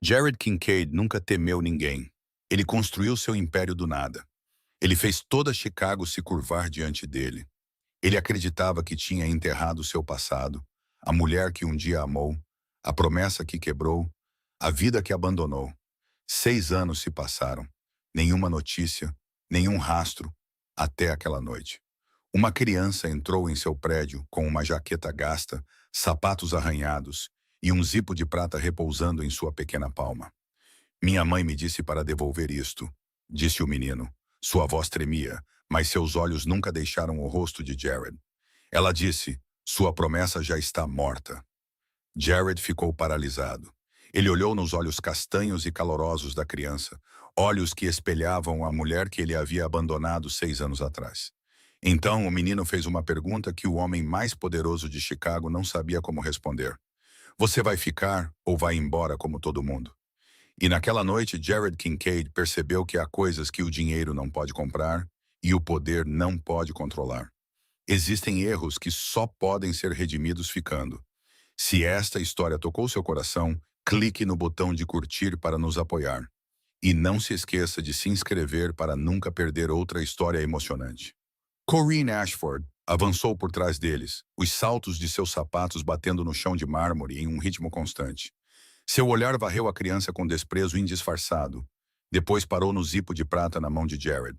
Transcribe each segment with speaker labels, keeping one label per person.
Speaker 1: Jared Kincaid nunca temeu ninguém. Ele construiu seu império do nada. Ele fez toda Chicago se curvar diante dele. Ele acreditava que tinha enterrado seu passado, a mulher que um dia amou, a promessa que quebrou, a vida que abandonou. 6 anos se passaram. Nenhuma notícia, nenhum rastro, até aquela noite. Uma criança entrou em seu prédio com uma jaqueta gasta, sapatos arranhados e um zipo de prata repousando em sua pequena palma. Minha mãe me disse para devolver isto, disse o menino. Sua voz tremia, mas seus olhos nunca deixaram o rosto de Jared. Ela disse, sua promessa já está morta. Jared ficou paralisado. Ele olhou nos olhos castanhos e calorosos da criança, olhos que espelhavam a mulher que ele havia abandonado 6 anos atrás. Então o menino fez uma pergunta que o homem mais poderoso de Chicago não sabia como responder. Você vai ficar ou vai embora como todo mundo? E naquela noite, Jared Kincaid percebeu que há coisas que o dinheiro não pode comprar e o poder não pode controlar. Existem erros que só podem ser redimidos ficando. Se esta história tocou seu coração, clique no botão de curtir para nos apoiar. E não se esqueça de se inscrever para nunca perder outra história emocionante. Corinne Ashford avançou por trás deles, os saltos de seus sapatos batendo no chão de mármore em um ritmo constante. Seu olhar varreu a criança com desprezo indisfarçado. Depois parou no zipo de prata na mão de Jared.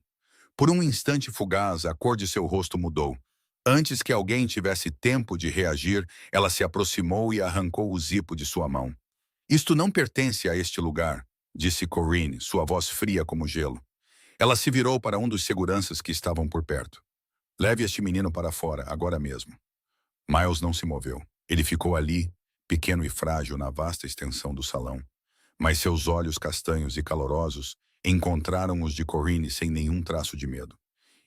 Speaker 1: Por um instante fugaz, a cor de seu rosto mudou. Antes que alguém tivesse tempo de reagir, ela se aproximou e arrancou o zipo de sua mão. Isto não pertence a este lugar, disse Corinne, sua voz fria como gelo. Ela se virou para um dos seguranças que estavam por perto. Leve este menino para fora, agora mesmo. Miles não se moveu. Ele ficou ali, pequeno e frágil na vasta extensão do salão. Mas seus olhos castanhos e calorosos encontraram os de Corinne sem nenhum traço de medo.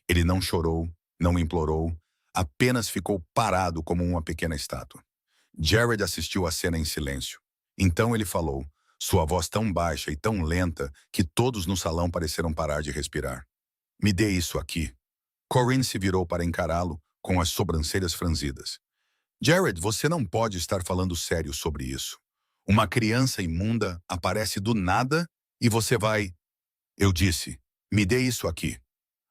Speaker 1: Ele não chorou, não implorou, apenas ficou parado como uma pequena estátua. Jared assistiu à cena em silêncio. Então ele falou, sua voz tão baixa e tão lenta que todos no salão pareceram parar de respirar. Me dê isso aqui. Corinne se virou para encará-lo, com as sobrancelhas franzidas. Jared, você não pode estar falando sério sobre isso. Uma criança imunda aparece do nada e você vai... Eu disse, me dê isso aqui.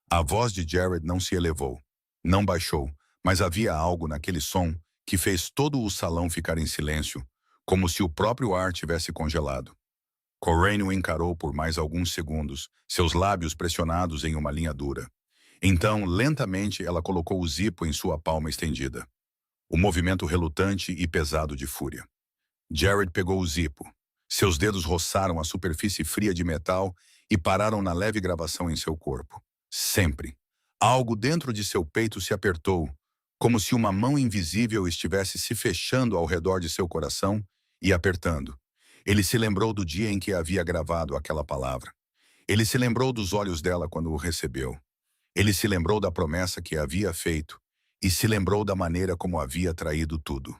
Speaker 1: A voz de Jared não se elevou, não baixou, mas havia algo naquele som que fez todo o salão ficar em silêncio, como se o próprio ar tivesse congelado. Corinne o encarou por mais alguns segundos, seus lábios pressionados em uma linha dura. Então, lentamente, ela colocou o zipo em sua palma estendida. O movimento relutante e pesado de fúria. Jared pegou o zipo. Seus dedos roçaram a superfície fria de metal e pararam na leve gravação em seu corpo. Sempre. Algo dentro de seu peito se apertou, como se uma mão invisível estivesse se fechando ao redor de seu coração e apertando. Ele se lembrou do dia em que havia gravado aquela palavra. Ele se lembrou dos olhos dela quando o recebeu. Ele se lembrou da promessa que havia feito e se lembrou da maneira como havia traído tudo.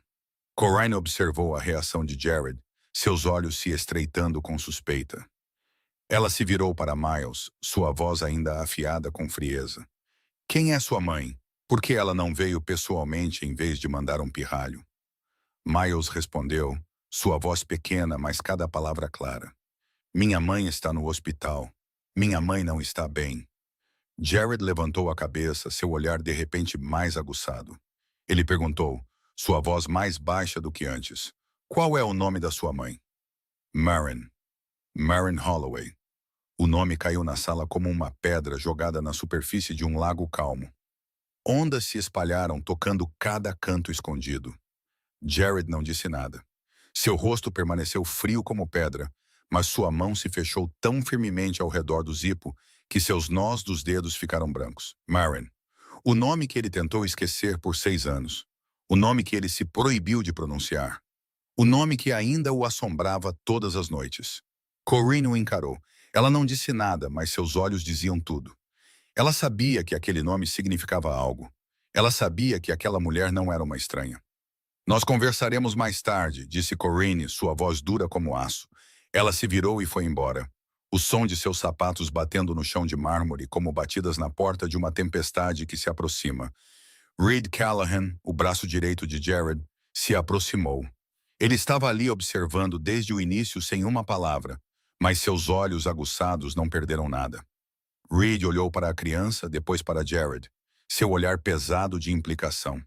Speaker 1: Corinne observou a reação de Jared, seus olhos se estreitando com suspeita. Ela se virou para Miles, sua voz ainda afiada com frieza. Quem é sua mãe? Por que ela não veio pessoalmente em vez de mandar um pirralho? Miles respondeu, sua voz pequena, mas cada palavra clara. Minha mãe está no hospital. Minha mãe não está bem. Jared levantou a cabeça, seu olhar de repente mais aguçado. Ele perguntou, sua voz mais baixa do que antes. Qual é o nome da sua mãe? Maren. Maren Holloway. O nome caiu na sala como uma pedra jogada na superfície de um lago calmo. Ondas se espalharam, tocando cada canto escondido. Jared não disse nada. Seu rosto permaneceu frio como pedra, mas sua mão se fechou tão firmemente ao redor do zipo que seus nós dos dedos ficaram brancos. Maren. O nome que ele tentou esquecer por 6 anos. O nome que ele se proibiu de pronunciar. O nome que ainda o assombrava todas as noites. Corinne o encarou. Ela não disse nada, mas seus olhos diziam tudo. Ela sabia que aquele nome significava algo. Ela sabia que aquela mulher não era uma estranha. Nós conversaremos mais tarde, disse Corinne, sua voz dura como aço. Ela se virou e foi embora. O som de seus sapatos batendo no chão de mármore como batidas na porta de uma tempestade que se aproxima. Reed Callahan, o braço direito de Jared, se aproximou. Ele estava ali observando desde o início sem uma palavra, mas seus olhos aguçados não perderam nada. Reed olhou para a criança, depois para Jared, seu olhar pesado de implicação.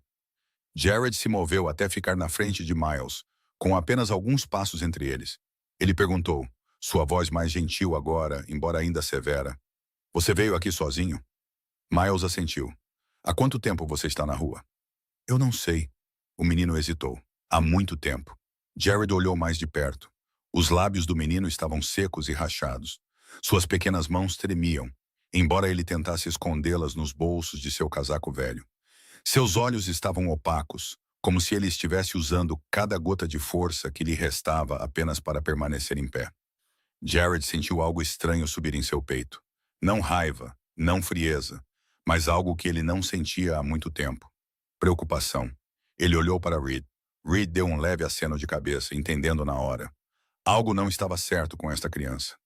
Speaker 1: Jared se moveu até ficar na frente de Miles, com apenas alguns passos entre eles. Ele perguntou, sua voz mais gentil agora, embora ainda severa. Você veio aqui sozinho? Miles assentiu. Há quanto tempo você está na rua? Eu não sei. O menino hesitou. Há muito tempo. Jared olhou mais de perto. Os lábios do menino estavam secos e rachados. Suas pequenas mãos tremiam, embora ele tentasse escondê-las nos bolsos de seu casaco velho. Seus olhos estavam opacos, como se ele estivesse usando cada gota de força que lhe restava apenas para permanecer em pé. Jared sentiu algo estranho subir em seu peito. Não raiva, não frieza, mas algo que ele não sentia há muito tempo. Preocupação. Ele olhou para Reed. Reed deu um leve aceno de cabeça, entendendo na hora. Algo não estava certo com esta criança.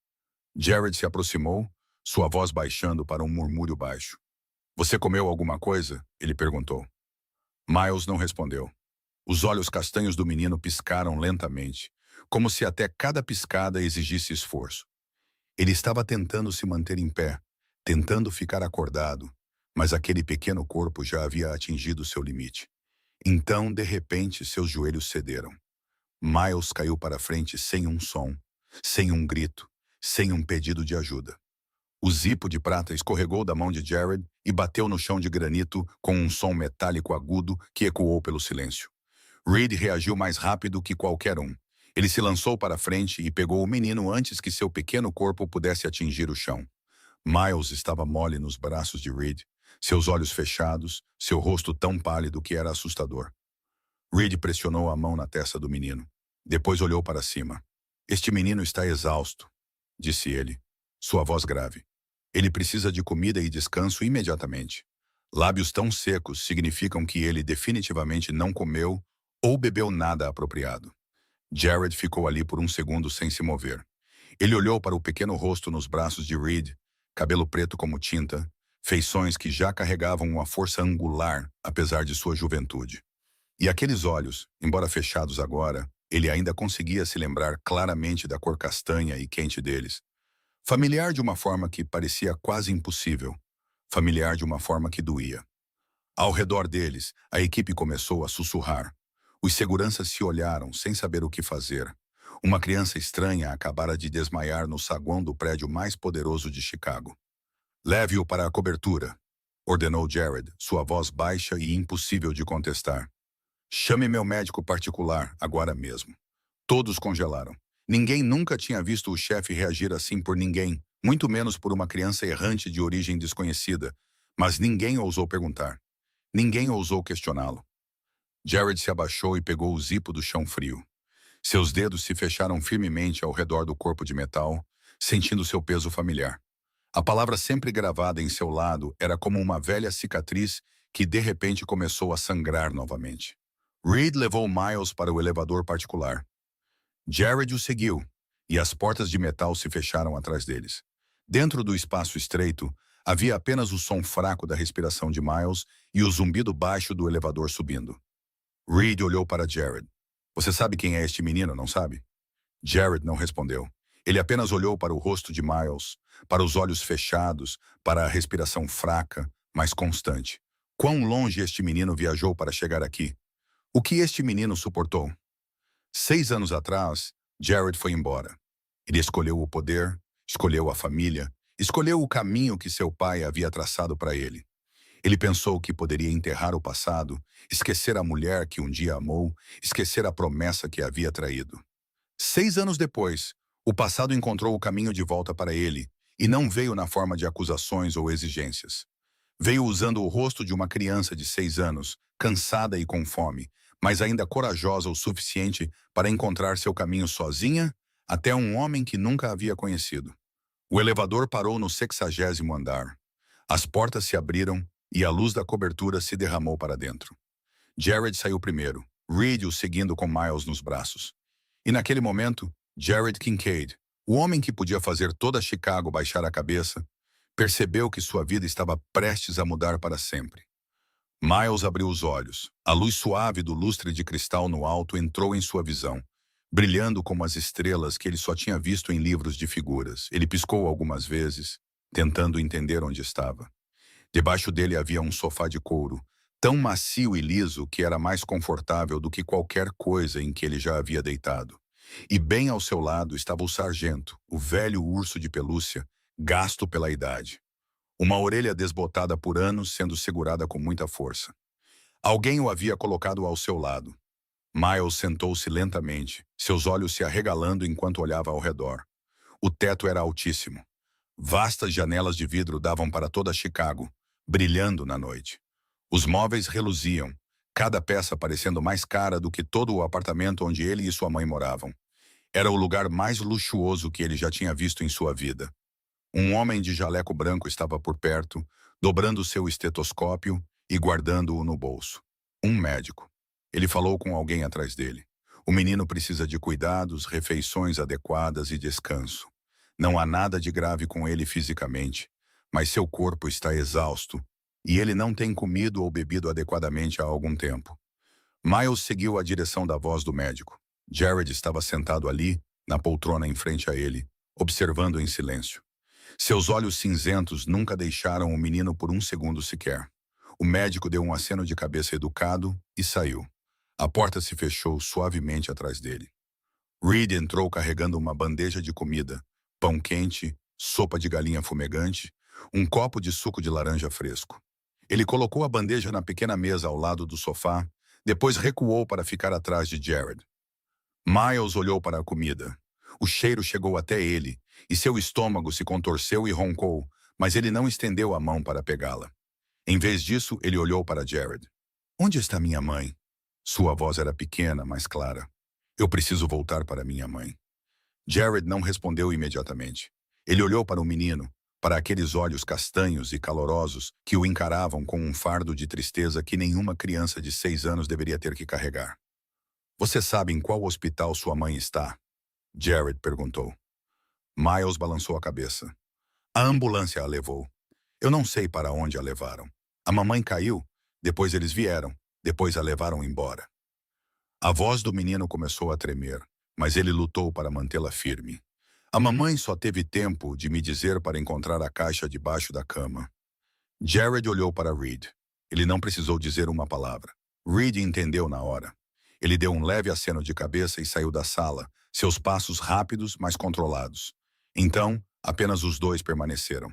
Speaker 1: Jared se aproximou, sua voz baixando para um murmúrio baixo. Você comeu alguma coisa? Ele perguntou. Miles não respondeu. Os olhos castanhos do menino piscaram lentamente, como se até cada piscada exigisse esforço. Ele estava tentando se manter em pé, tentando ficar acordado, mas aquele pequeno corpo já havia atingido seu limite. Então, de repente, seus joelhos cederam. Miles caiu para frente sem um som, sem um grito, sem um pedido de ajuda. O zipo de prata escorregou da mão de Jared e bateu no chão de granito com um som metálico agudo que ecoou pelo silêncio. Reed reagiu mais rápido que qualquer um. Ele se lançou para frente e pegou o menino antes que seu pequeno corpo pudesse atingir o chão. Miles estava mole nos braços de Reed, seus olhos fechados, seu rosto tão pálido que era assustador. Reed pressionou a mão na testa do menino. Depois olhou para cima. Este menino está exausto, disse ele, sua voz grave. Ele precisa de comida e descanso imediatamente. Lábios tão secos significam que ele definitivamente não comeu ou bebeu nada apropriado. Jared ficou ali por um segundo sem se mover. Ele olhou para o pequeno rosto nos braços de Reed, cabelo preto como tinta, feições que já carregavam uma força angular, apesar de sua juventude. E aqueles olhos, embora fechados agora, ele ainda conseguia se lembrar claramente da cor castanha e quente deles. Familiar de uma forma que parecia quase impossível. Familiar de uma forma que doía. Ao redor deles, a equipe começou a sussurrar. Os seguranças se olharam, sem saber o que fazer. Uma criança estranha acabara de desmaiar no saguão do prédio mais poderoso de Chicago. Leve-o para a cobertura, ordenou Jared, sua voz baixa e impossível de contestar. Chame meu médico particular, agora mesmo. Todos congelaram. Ninguém nunca tinha visto o chefe reagir assim por ninguém, muito menos por uma criança errante de origem desconhecida, mas ninguém ousou perguntar. Ninguém ousou questioná-lo. Jared se abaixou e pegou o zipo do chão frio. Seus dedos se fecharam firmemente ao redor do corpo de metal, sentindo seu peso familiar. A palavra sempre gravada em seu lado era como uma velha cicatriz que de repente começou a sangrar novamente. Reed levou Miles para o elevador particular. Jared o seguiu, e as portas de metal se fecharam atrás deles. Dentro do espaço estreito, havia apenas o som fraco da respiração de Miles e o zumbido baixo do elevador subindo. Reed olhou para Jared. Você sabe quem é este menino, não sabe? Jared não respondeu. Ele apenas olhou para o rosto de Miles, para os olhos fechados, para a respiração fraca, mas constante. Quão longe este menino viajou para chegar aqui? O que este menino suportou? 6 anos atrás, Jared foi embora. Ele escolheu o poder, escolheu a família, escolheu o caminho que seu pai havia traçado para ele. Ele pensou que poderia enterrar o passado, esquecer a mulher que um dia amou, esquecer a promessa que havia traído. 6 anos depois, o passado encontrou o caminho de volta para ele, e não veio na forma de acusações ou exigências. Veio usando o rosto de uma criança de 6 anos, cansada e com fome, mas ainda corajosa o suficiente para encontrar seu caminho sozinha até um homem que nunca havia conhecido. O elevador parou no 60º andar. As portas se abriram e a luz da cobertura se derramou para dentro. Jared saiu primeiro, Reed o seguindo com Miles nos braços. E naquele momento, Jared Kincaid, o homem que podia fazer toda Chicago baixar a cabeça, percebeu que sua vida estava prestes a mudar para sempre. Miles abriu os olhos. A luz suave do lustre de cristal no alto entrou em sua visão, brilhando como as estrelas que ele só tinha visto em livros de figuras. Ele piscou algumas vezes, tentando entender onde estava. Debaixo dele havia um sofá de couro, tão macio e liso que era mais confortável do que qualquer coisa em que ele já havia deitado. E bem ao seu lado estava o sargento, o velho urso de pelúcia, gasto pela idade. Uma orelha desbotada por anos sendo segurada com muita força. Alguém o havia colocado ao seu lado. Miles sentou-se lentamente, seus olhos se arregalando enquanto olhava ao redor. O teto era altíssimo. Vastas janelas de vidro davam para toda Chicago, brilhando na noite. Os móveis reluziam, cada peça parecendo mais cara do que todo o apartamento onde ele e sua mãe moravam. Era o lugar mais luxuoso que ele já tinha visto em sua vida. Um homem de jaleco branco estava por perto, dobrando seu estetoscópio e guardando-o no bolso. Um médico. Ele falou com alguém atrás dele. O menino precisa de cuidados, refeições adequadas e descanso. Não há nada de grave com ele fisicamente, mas seu corpo está exausto e ele não tem comido ou bebido adequadamente há algum tempo. Miles seguiu a direção da voz do médico. Jared estava sentado ali, na poltrona em frente a ele, observando em silêncio. Seus olhos cinzentos nunca deixaram o menino por um segundo sequer. O médico deu um aceno de cabeça educado e saiu. A porta se fechou suavemente atrás dele. Reed entrou carregando uma bandeja de comida, pão quente, sopa de galinha fumegante, um copo de suco de laranja fresco. Ele colocou a bandeja na pequena mesa ao lado do sofá, depois recuou para ficar atrás de Jared. Miles olhou para a comida. O cheiro chegou até ele, e seu estômago se contorceu e roncou, mas ele não estendeu a mão para pegá-la. Em vez disso, ele olhou para Jared. Onde está minha mãe? Sua voz era pequena, mas clara. Eu preciso voltar para minha mãe. Jared não respondeu imediatamente. Ele olhou para o menino, para aqueles olhos castanhos e calorosos que o encaravam com um fardo de tristeza que nenhuma criança de 6 anos deveria ter que carregar. Você sabe em qual hospital sua mãe está? Jared perguntou. Miles balançou a cabeça. A ambulância a levou. Eu não sei para onde a levaram. A mamãe caiu, depois eles vieram, depois a levaram embora. A voz do menino começou a tremer, mas ele lutou para mantê-la firme. A mamãe só teve tempo de me dizer para encontrar a caixa debaixo da cama. Jared olhou para Reed. Ele não precisou dizer uma palavra. Reed entendeu na hora. Ele deu um leve aceno de cabeça e saiu da sala, seus passos rápidos, mas controlados. Então, apenas os dois permaneceram.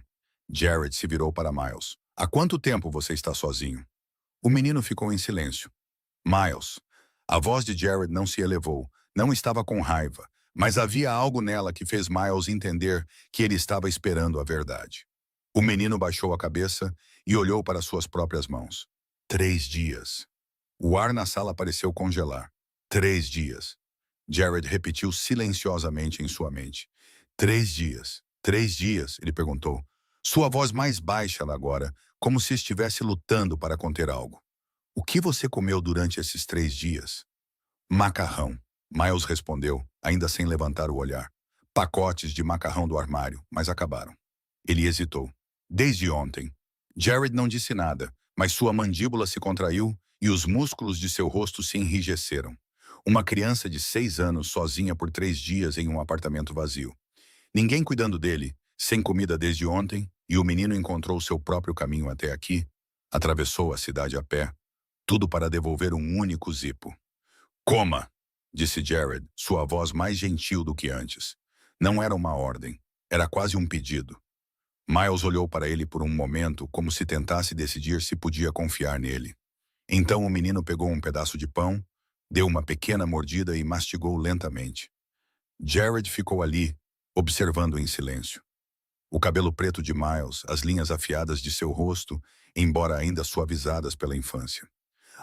Speaker 1: Jared se virou para Miles. Há quanto tempo você está sozinho? O menino ficou em silêncio. Miles. A voz de Jared não se elevou, não estava com raiva, mas havia algo nela que fez Miles entender que ele estava esperando a verdade. O menino baixou a cabeça e olhou para suas próprias mãos. 3 dias. O ar na sala pareceu congelar. 3 dias. Jared repetiu silenciosamente em sua mente. 3 dias. 3 dias, ele perguntou. Sua voz mais baixa agora, como se estivesse lutando para conter algo. O que você comeu durante esses 3 dias? Macarrão. Miles respondeu, ainda sem levantar o olhar. Pacotes de macarrão do armário, mas acabaram. Ele hesitou. Desde ontem. Jared não disse nada, mas sua mandíbula se contraiu e os músculos de seu rosto se enrijeceram. Uma criança de 6 anos sozinha por 3 dias em um apartamento vazio. Ninguém cuidando dele, sem comida desde ontem, e o menino encontrou seu próprio caminho até aqui, atravessou a cidade a pé, tudo para devolver um único zipo. Coma, disse Jared, sua voz mais gentil do que antes. Não era uma ordem, era quase um pedido. Miles olhou para ele por um momento, como se tentasse decidir se podia confiar nele. Então o menino pegou um pedaço de pão, deu uma pequena mordida e mastigou lentamente. Jared ficou ali, observando em silêncio. O cabelo preto de Miles, as linhas afiadas de seu rosto, embora ainda suavizadas pela infância.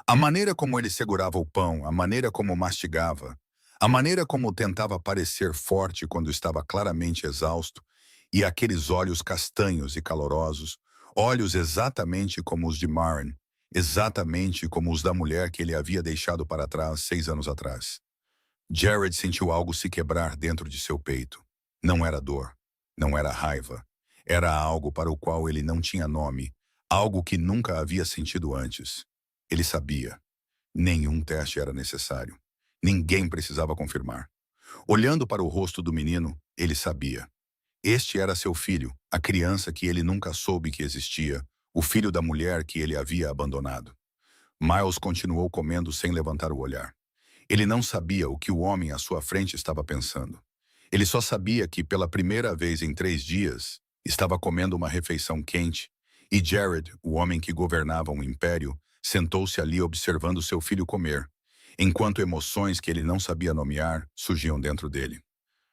Speaker 1: A maneira como ele segurava o pão, a maneira como mastigava, a maneira como tentava parecer forte quando estava claramente exausto, e aqueles olhos castanhos e calorosos, olhos exatamente como os de Maren, exatamente como os da mulher que ele havia deixado para trás 6 anos atrás. Jared sentiu algo se quebrar dentro de seu peito. Não era dor, não era raiva. Era algo para o qual ele não tinha nome, algo que nunca havia sentido antes. Ele sabia. Nenhum teste era necessário. Ninguém precisava confirmar. Olhando para o rosto do menino, ele sabia. Este era seu filho, a criança que ele nunca soube que existia, o filho da mulher que ele havia abandonado. Miles continuou comendo sem levantar o olhar. Ele não sabia o que o homem à sua frente estava pensando. Ele só sabia que, pela primeira vez em 3 dias, estava comendo uma refeição quente, e Jared, o homem que governava um império, sentou-se ali observando seu filho comer, enquanto emoções que ele não sabia nomear surgiam dentro dele.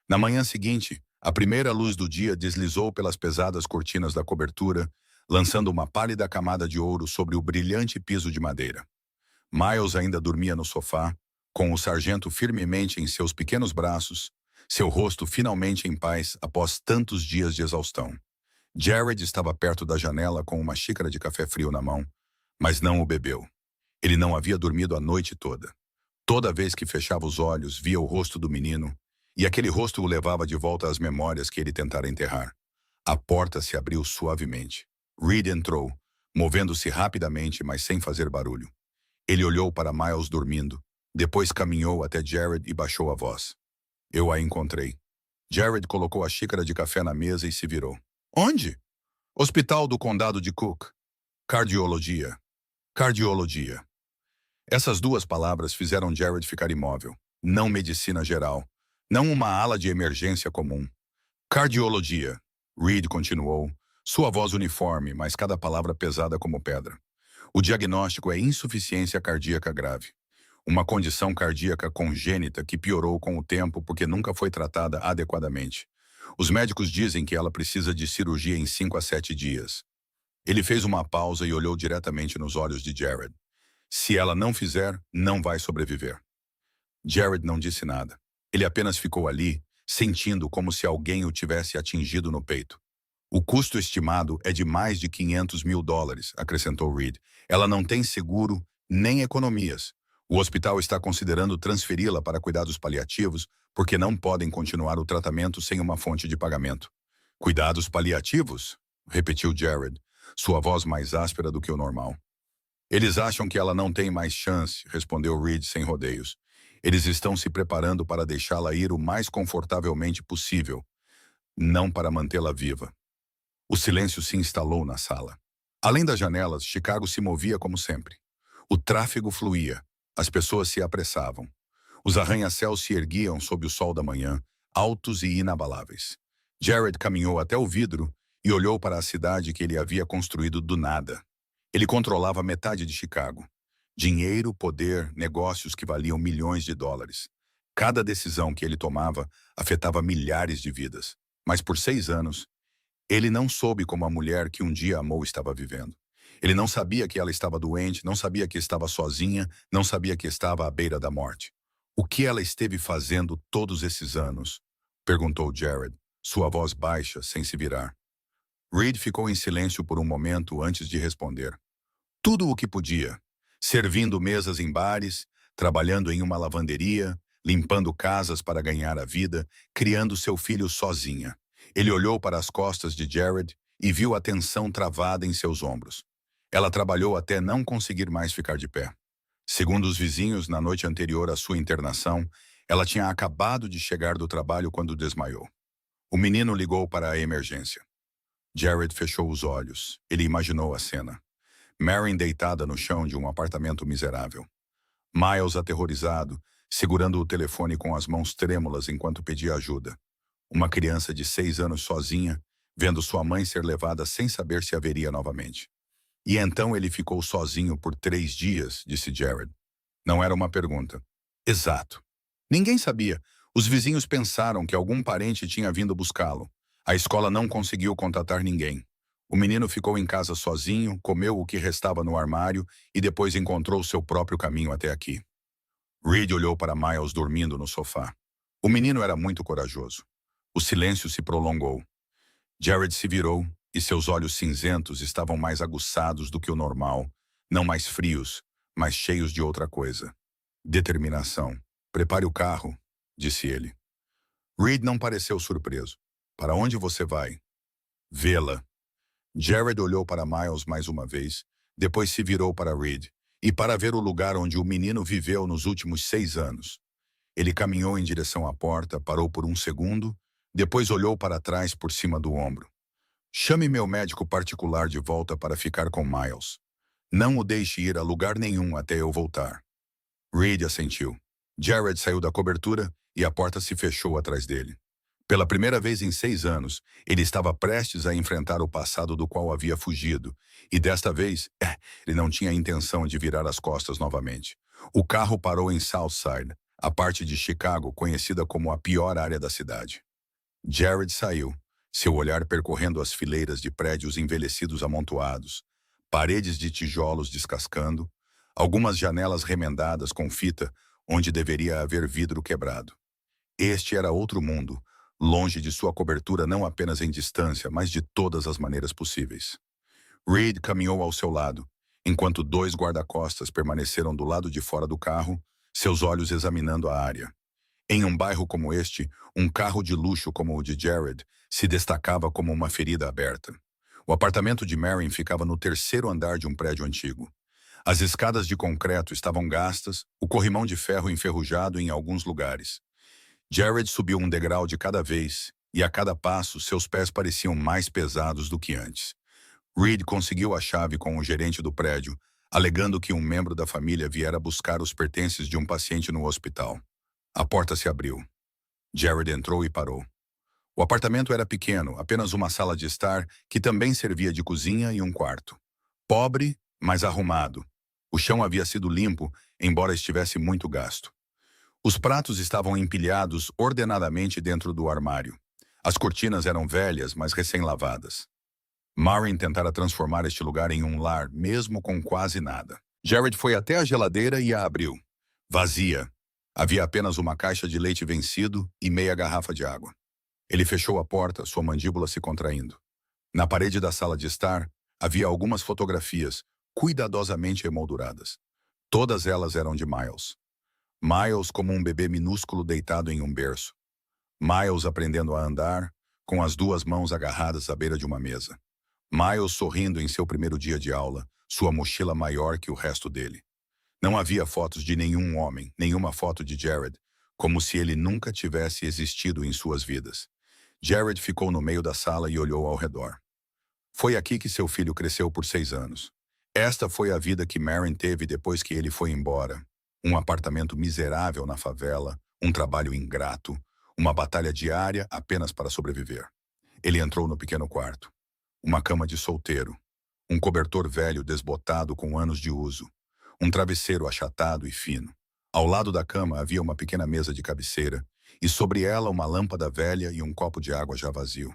Speaker 1: Na manhã seguinte, a primeira luz do dia deslizou pelas pesadas cortinas da cobertura, lançando uma pálida camada de ouro sobre o brilhante piso de madeira. Miles ainda dormia no sofá, com o sargento firmemente em seus pequenos braços, seu rosto finalmente em paz após tantos dias de exaustão. Jared estava perto da janela com uma xícara de café frio na mão, mas não o bebeu. Ele não havia dormido a noite toda. Toda vez que fechava os olhos, via o rosto do menino, e aquele rosto o levava de volta às memórias que ele tentara enterrar. A porta se abriu suavemente. Reed entrou, movendo-se rapidamente, mas sem fazer barulho. Ele olhou para Miles dormindo, depois caminhou até Jared e baixou a voz. Eu a encontrei. Jared colocou a xícara de café na mesa e se virou. Onde? Hospital do Condado de Cook. Cardiologia. Cardiologia. Essas duas palavras fizeram Jared ficar imóvel. Não medicina geral. Não uma ala de emergência comum. Cardiologia. Reed continuou, sua voz uniforme, mas cada palavra pesada como pedra. O diagnóstico é insuficiência cardíaca grave. Uma condição cardíaca congênita que piorou com o tempo porque nunca foi tratada adequadamente. Os médicos dizem que ela precisa de cirurgia em 5 a 7 dias. Ele fez uma pausa e olhou diretamente nos olhos de Jared. Se ela não fizer, não vai sobreviver. Jared não disse nada. Ele apenas ficou ali, sentindo como se alguém o tivesse atingido no peito. O custo estimado é de mais de $500 mil, acrescentou Reed. Ela não tem seguro nem economias. O hospital está considerando transferi-la para cuidados paliativos porque não podem continuar o tratamento sem uma fonte de pagamento. Cuidados paliativos? Repetiu Jared, sua voz mais áspera do que o normal. Eles acham que ela não tem mais chance, respondeu Reed sem rodeios. Eles estão se preparando para deixá-la ir o mais confortavelmente possível, não para mantê-la viva. O silêncio se instalou na sala. Além das janelas, Chicago se movia como sempre. O tráfego fluía, as pessoas se apressavam. Os arranha-céus se erguiam sob o sol da manhã, altos e inabaláveis. Jared caminhou até o vidro e olhou para a cidade que ele havia construído do nada. Ele controlava metade de Chicago. Dinheiro, poder, negócios que valiam milhões de dólares. Cada decisão que ele tomava afetava milhares de vidas. Mas por 6 anos, ele não soube como a mulher que um dia amou estava vivendo. Ele não sabia que ela estava doente, não sabia que estava sozinha, não sabia que estava à beira da morte. O que ela esteve fazendo todos esses anos? Perguntou Jared, sua voz baixa, sem se virar. Reed ficou em silêncio por um momento antes de responder. Tudo o que podia. Servindo mesas em bares, trabalhando em uma lavanderia, limpando casas para ganhar a vida, criando seu filho sozinha. Ele olhou para as costas de Jared e viu a tensão travada em seus ombros. Ela trabalhou até não conseguir mais ficar de pé. Segundo os vizinhos, na noite anterior à sua internação, ela tinha acabado de chegar do trabalho quando desmaiou. O menino ligou para a emergência. Jared fechou os olhos. Ele imaginou a cena. Marion deitada no chão de um apartamento miserável. Miles aterrorizado, segurando o telefone com as mãos trêmulas enquanto pedia ajuda. Uma criança de 6 anos sozinha, vendo sua mãe ser levada sem saber se haveria novamente. E então ele ficou sozinho por 3 dias, disse Jared. Não era uma pergunta. Exato. Ninguém sabia. Os vizinhos pensaram que algum parente tinha vindo buscá-lo. A escola não conseguiu contatar ninguém. O menino ficou em casa sozinho, comeu o que restava no armário e depois encontrou seu próprio caminho até aqui. Reed olhou para Miles dormindo no sofá. O menino era muito corajoso. O silêncio se prolongou. Jared se virou e seus olhos cinzentos estavam mais aguçados do que o normal, não mais frios, mas cheios de outra coisa. Determinação. Prepare o carro, disse ele. Reed não pareceu surpreso. Para onde você vai? Vê-la. Jared olhou para Miles mais uma vez, depois se virou para Reed, e para ver o lugar onde o menino viveu nos últimos 6 anos. Ele caminhou em direção à porta, parou por um segundo, depois olhou para trás por cima do ombro. Chame meu médico particular de volta para ficar com Miles. Não o deixe ir a lugar nenhum até eu voltar. Reed assentiu. Jared saiu da cobertura e a porta se fechou atrás dele. Pela primeira vez em 6 anos, ele estava prestes a enfrentar o passado do qual havia fugido, e desta vez, ele não tinha a intenção de virar as costas novamente. O carro parou em Southside, a parte de Chicago conhecida como a pior área da cidade. Jared saiu, seu olhar percorrendo as fileiras de prédios envelhecidos amontoados, paredes de tijolos descascando, algumas janelas remendadas com fita onde deveria haver vidro quebrado. Este era outro mundo, longe de sua cobertura não apenas em distância, mas de todas as maneiras possíveis. Reed caminhou ao seu lado, enquanto dois guarda-costas permaneceram do lado de fora do carro, seus olhos examinando a área. Em um bairro como este, um carro de luxo como o de Jared se destacava como uma ferida aberta. O apartamento de Marion ficava no terceiro andar de um prédio antigo. As escadas de concreto estavam gastas, o corrimão de ferro enferrujado em alguns lugares. Jared subiu um degrau de cada vez, e a cada passo seus pés pareciam mais pesados do que antes. Reed conseguiu a chave com o gerente do prédio, alegando que um membro da família viera buscar os pertences de um paciente no hospital. A porta se abriu. Jared entrou e parou. O apartamento era pequeno, apenas uma sala de estar, que também servia de cozinha e um quarto. Pobre, mas arrumado. O chão havia sido limpo, embora estivesse muito gasto. Os pratos estavam empilhados ordenadamente dentro do armário. As cortinas eram velhas, mas recém-lavadas. Maureen tentara transformar este lugar em um lar, mesmo com quase nada. Jared foi até a geladeira e a abriu. Vazia. Havia apenas uma caixa de leite vencido e meia garrafa de água. Ele fechou a porta, sua mandíbula se contraindo. Na parede da sala de estar, havia algumas fotografias, cuidadosamente emolduradas. Todas elas eram de Miles. Miles como um bebê minúsculo deitado em um berço. Miles aprendendo a andar, com as duas mãos agarradas à beira de uma mesa. Miles sorrindo em seu primeiro dia de aula, sua mochila maior que o resto dele. Não havia fotos de nenhum homem, nenhuma foto de Jared, como se ele nunca tivesse existido em suas vidas. Jared ficou no meio da sala e olhou ao redor. Foi aqui que seu filho cresceu por 6 anos. Esta foi a vida que Marion teve depois que ele foi embora. Um apartamento miserável na favela, um trabalho ingrato, uma batalha diária apenas para sobreviver. Ele entrou no pequeno quarto. Uma cama de solteiro. Um cobertor velho desbotado com anos de uso. Um travesseiro achatado e fino. Ao lado da cama havia uma pequena mesa de cabeceira, e sobre ela uma lâmpada velha e um copo de água já vazio.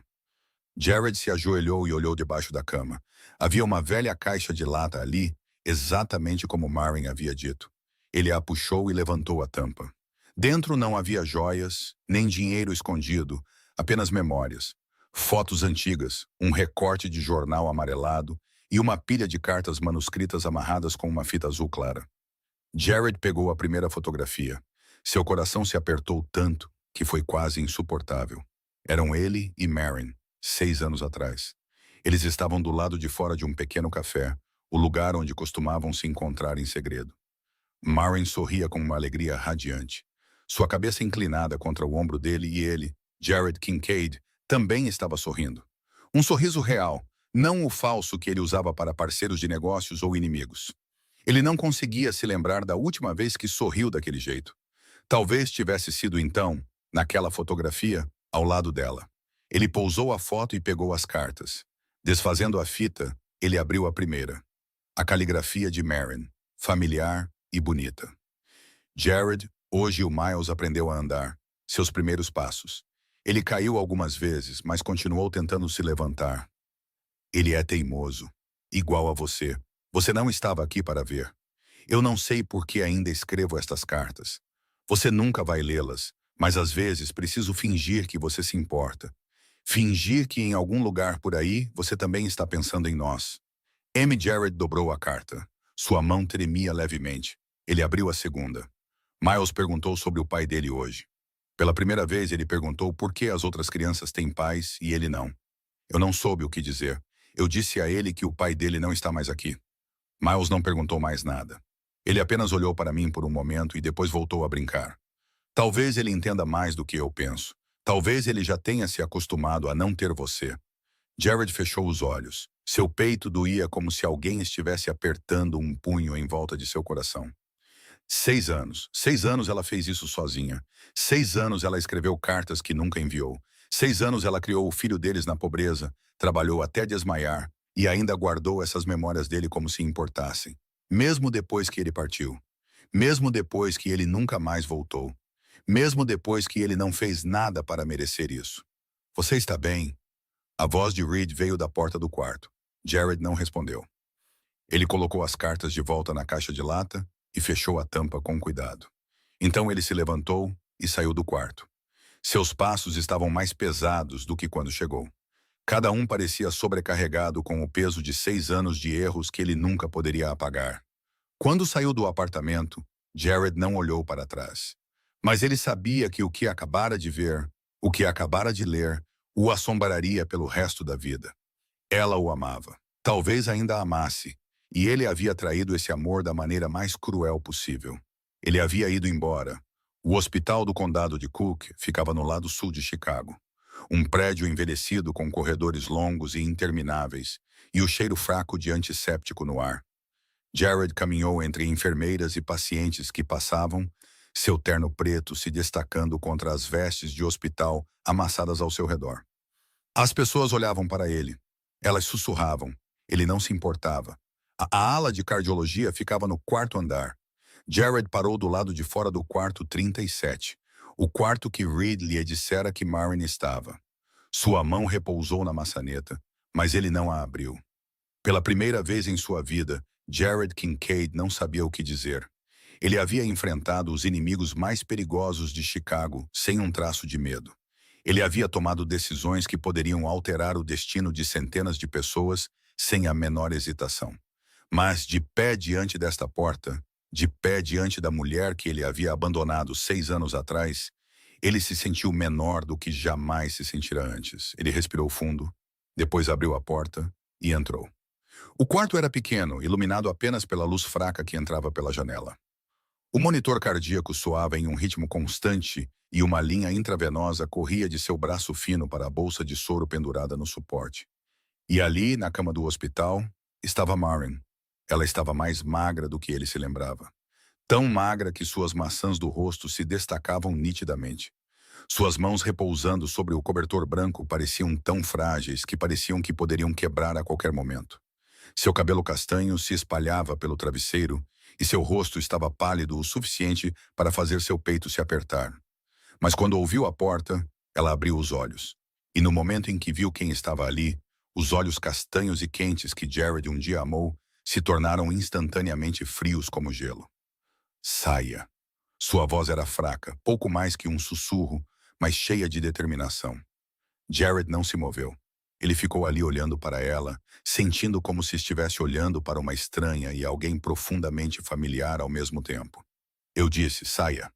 Speaker 1: Jared se ajoelhou e olhou debaixo da cama. Havia uma velha caixa de lata ali, exatamente como Marion havia dito. Ele a puxou e levantou a tampa. Dentro não havia joias, nem dinheiro escondido, apenas memórias. Fotos antigas, um recorte de jornal amarelado e uma pilha de cartas manuscritas amarradas com uma fita azul clara. Jared pegou a primeira fotografia. Seu coração se apertou tanto que foi quase insuportável. Eram ele e Marion, 6 anos atrás. Eles estavam do lado de fora de um pequeno café, o lugar onde costumavam se encontrar em segredo. Marion sorria com uma alegria radiante. Sua cabeça inclinada contra o ombro dele e ele, Jared Kincaid, também estava sorrindo. Um sorriso real, não o falso que ele usava para parceiros de negócios ou inimigos. Ele não conseguia se lembrar da última vez que sorriu daquele jeito. Talvez tivesse sido então, naquela fotografia, ao lado dela. Ele pousou a foto e pegou as cartas. Desfazendo a fita, ele abriu a primeira. A caligrafia de Marion, familiar e bonita. Jared, hoje o Miles aprendeu a andar, seus primeiros passos. Ele caiu algumas vezes, mas continuou tentando se levantar. Ele é teimoso, igual a você. Você não estava aqui para ver. Eu não sei por que ainda escrevo estas cartas. Você nunca vai lê-las, mas às vezes preciso fingir que você se importa. Fingir que em algum lugar por aí você também está pensando em nós. M. Jared dobrou a carta. Sua mão tremia levemente. Ele abriu a segunda. Miles perguntou sobre o pai dele hoje. Pela primeira vez ele perguntou por que as outras crianças têm pais e ele não. Eu não soube o que dizer. Eu disse a ele que o pai dele não está mais aqui. Miles não perguntou mais nada. Ele apenas olhou para mim por um momento e depois voltou a brincar. Talvez ele entenda mais do que eu penso. Talvez ele já tenha se acostumado a não ter você. Jared fechou os olhos. Seu peito doía como se alguém estivesse apertando um punho em volta de seu coração. 6 anos. 6 anos ela fez isso sozinha. 6 anos ela escreveu cartas que nunca enviou. 6 anos ela criou o filho deles na pobreza, trabalhou até desmaiar e ainda guardou essas memórias dele como se importassem. Mesmo depois que ele partiu. Mesmo depois que ele nunca mais voltou. Mesmo depois que ele não fez nada para merecer isso. Você está bem? A voz de Reed veio da porta do quarto. Jared não respondeu. Ele colocou as cartas de volta na caixa de lata e fechou a tampa com cuidado. Então ele se levantou e saiu do quarto. Seus passos estavam mais pesados do que quando chegou. Cada um parecia sobrecarregado com o peso de 6 anos de erros que ele nunca poderia apagar. Quando saiu do apartamento, Jared não olhou para trás. Mas ele sabia que o que acabara de ver, o que acabara de ler, o assombraria pelo resto da vida. Ela o amava. Talvez ainda amasse. E ele havia traído esse amor da maneira mais cruel possível. Ele havia ido embora. O hospital do condado de Cook ficava no lado sul de Chicago. Um prédio envelhecido com corredores longos e intermináveis, e o cheiro fraco de antisséptico no ar. Jared caminhou entre enfermeiras e pacientes que passavam, seu terno preto se destacando contra as vestes de hospital amassadas ao seu redor. As pessoas olhavam para ele. Elas sussurravam. Ele não se importava. A ala de cardiologia ficava no quarto andar. Jared parou do lado de fora do quarto 37, o quarto que Reed lhe dissera que Marin estava. Sua mão repousou na maçaneta, mas ele não a abriu. Pela primeira vez em sua vida, Jared Kincaid não sabia o que dizer. Ele havia enfrentado os inimigos mais perigosos de Chicago sem um traço de medo. Ele havia tomado decisões que poderiam alterar o destino de centenas de pessoas sem a menor hesitação. Mas, de pé diante desta porta, de pé diante da mulher que ele havia abandonado 6 anos atrás, ele se sentiu menor do que jamais se sentira antes. Ele respirou fundo, depois abriu a porta e entrou. O quarto era pequeno, iluminado apenas pela luz fraca que entrava pela janela. O monitor cardíaco soava em um ritmo constante e uma linha intravenosa corria de seu braço fino para a bolsa de soro pendurada no suporte. E ali, na cama do hospital, estava Marin. Ela estava mais magra do que ele se lembrava. Tão magra que suas maçãs do rosto se destacavam nitidamente. Suas mãos repousando sobre o cobertor branco pareciam tão frágeis que poderiam quebrar a qualquer momento. Seu cabelo castanho se espalhava pelo travesseiro e seu rosto estava pálido o suficiente para fazer seu peito se apertar. Mas quando ouviu a porta, ela abriu os olhos. E no momento em que viu quem estava ali, os olhos castanhos e quentes que Jared um dia amou se tornaram instantaneamente frios como gelo. Saia. Sua voz era fraca, pouco mais que um sussurro, mas cheia de determinação. Jared não se moveu. Ele ficou ali olhando para ela, sentindo como se estivesse olhando para uma estranha e alguém profundamente familiar ao mesmo tempo. Eu disse, saia.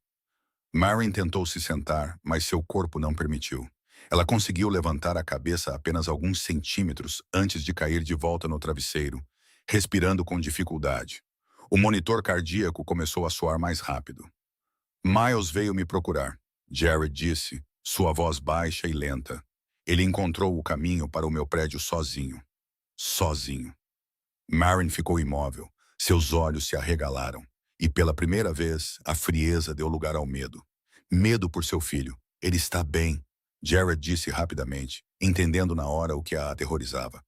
Speaker 1: Marin tentou se sentar, mas seu corpo não permitiu. Ela conseguiu levantar a cabeça apenas alguns centímetros antes de cair de volta no travesseiro, respirando com dificuldade. O monitor cardíaco começou a soar mais rápido. Miles veio me procurar, Jared disse, sua voz baixa e lenta. Ele encontrou o caminho para o meu prédio sozinho. Sozinho. Marin ficou imóvel, seus olhos se arregalaram, e pela primeira vez, a frieza deu lugar ao medo. Medo por seu filho. Ele está bem, Jared disse rapidamente, entendendo na hora o que a aterrorizava.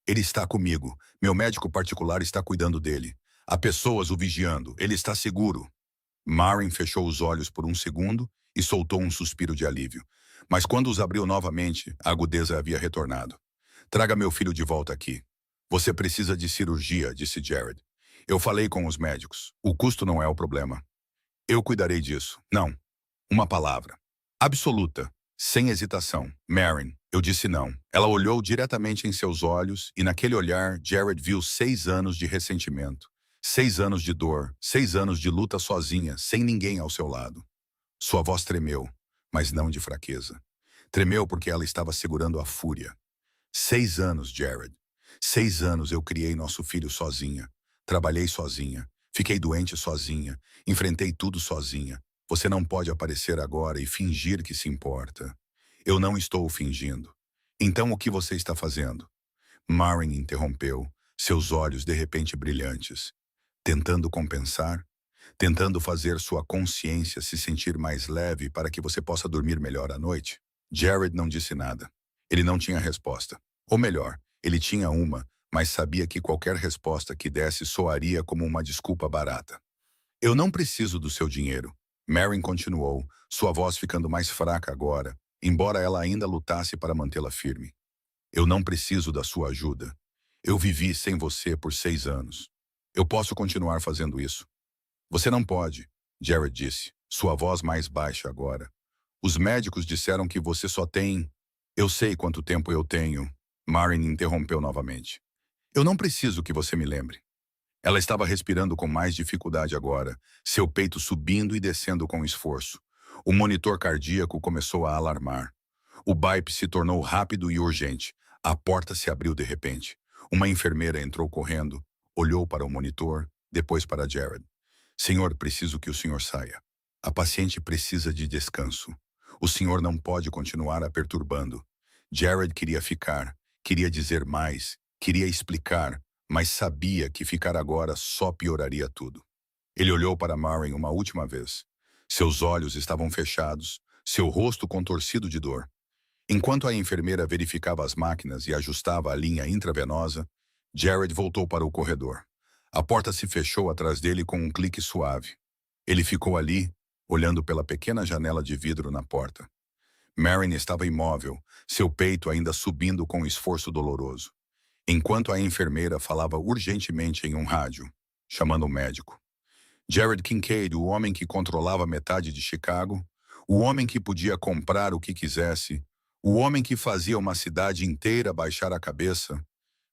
Speaker 1: Ele está comigo. Meu médico particular está cuidando dele. Há pessoas o vigiando. Ele está seguro. Marin fechou os olhos por um segundo e soltou um suspiro de alívio. Mas quando os abriu novamente, a agudeza havia retornado. Traga meu filho de volta aqui. Você precisa de cirurgia, disse Jared. Eu falei com os médicos. O custo não é o problema. Eu cuidarei disso. Não. Uma palavra. Absoluta. Sem hesitação. Marin. Eu disse não. Ela olhou diretamente em seus olhos e naquele olhar, Jared viu 6 anos de ressentimento. 6 anos de dor. 6 anos de luta sozinha, sem ninguém ao seu lado. Sua voz tremeu, mas não de fraqueza. Tremeu porque ela estava segurando a fúria. 6 anos, Jared. 6 anos eu criei nosso filho sozinha. Trabalhei sozinha. Fiquei doente sozinha. Enfrentei tudo sozinha. Você não pode aparecer agora e fingir que se importa. Eu não estou fingindo. Então o que você está fazendo? Marin interrompeu, seus olhos de repente brilhantes. Tentando compensar? Tentando fazer sua consciência se sentir mais leve para que você possa dormir melhor à noite? Jared não disse nada. Ele não tinha resposta. Ou melhor, ele tinha uma, mas sabia que qualquer resposta que desse soaria como uma desculpa barata. Eu não preciso do seu dinheiro. Marin continuou, sua voz ficando mais fraca agora, embora ela ainda lutasse para mantê-la firme. Eu não preciso da sua ajuda. Eu vivi sem você por 6 anos. Eu posso continuar fazendo isso. Você não pode, Jared disse, sua voz mais baixa agora. Os médicos disseram que você só tem... Eu sei quanto tempo eu tenho. Marin interrompeu novamente. Eu não preciso que você me lembre. Ela estava respirando com mais dificuldade agora, seu peito subindo e descendo com esforço. O monitor cardíaco começou a alarmar. O BAIP se tornou rápido e urgente. A porta se abriu de repente. Uma enfermeira entrou correndo, olhou para o monitor, depois para Jared. Senhor, preciso que o senhor saia. A paciente precisa de descanso. O senhor não pode continuar a perturbando. Jared queria ficar, queria dizer mais, queria explicar, mas sabia que ficar agora só pioraria tudo. Ele olhou para Marin uma última vez. Seus olhos estavam fechados, seu rosto contorcido de dor. Enquanto a enfermeira verificava as máquinas e ajustava a linha intravenosa, Jared voltou para o corredor. A porta se fechou atrás dele com um clique suave. Ele ficou ali, olhando pela pequena janela de vidro na porta. Marin estava imóvel, seu peito ainda subindo com um esforço doloroso, enquanto a enfermeira falava urgentemente em um rádio, chamando o médico. Jared Kincaid, o homem que controlava metade de Chicago, o homem que podia comprar o que quisesse, o homem que fazia uma cidade inteira baixar a cabeça,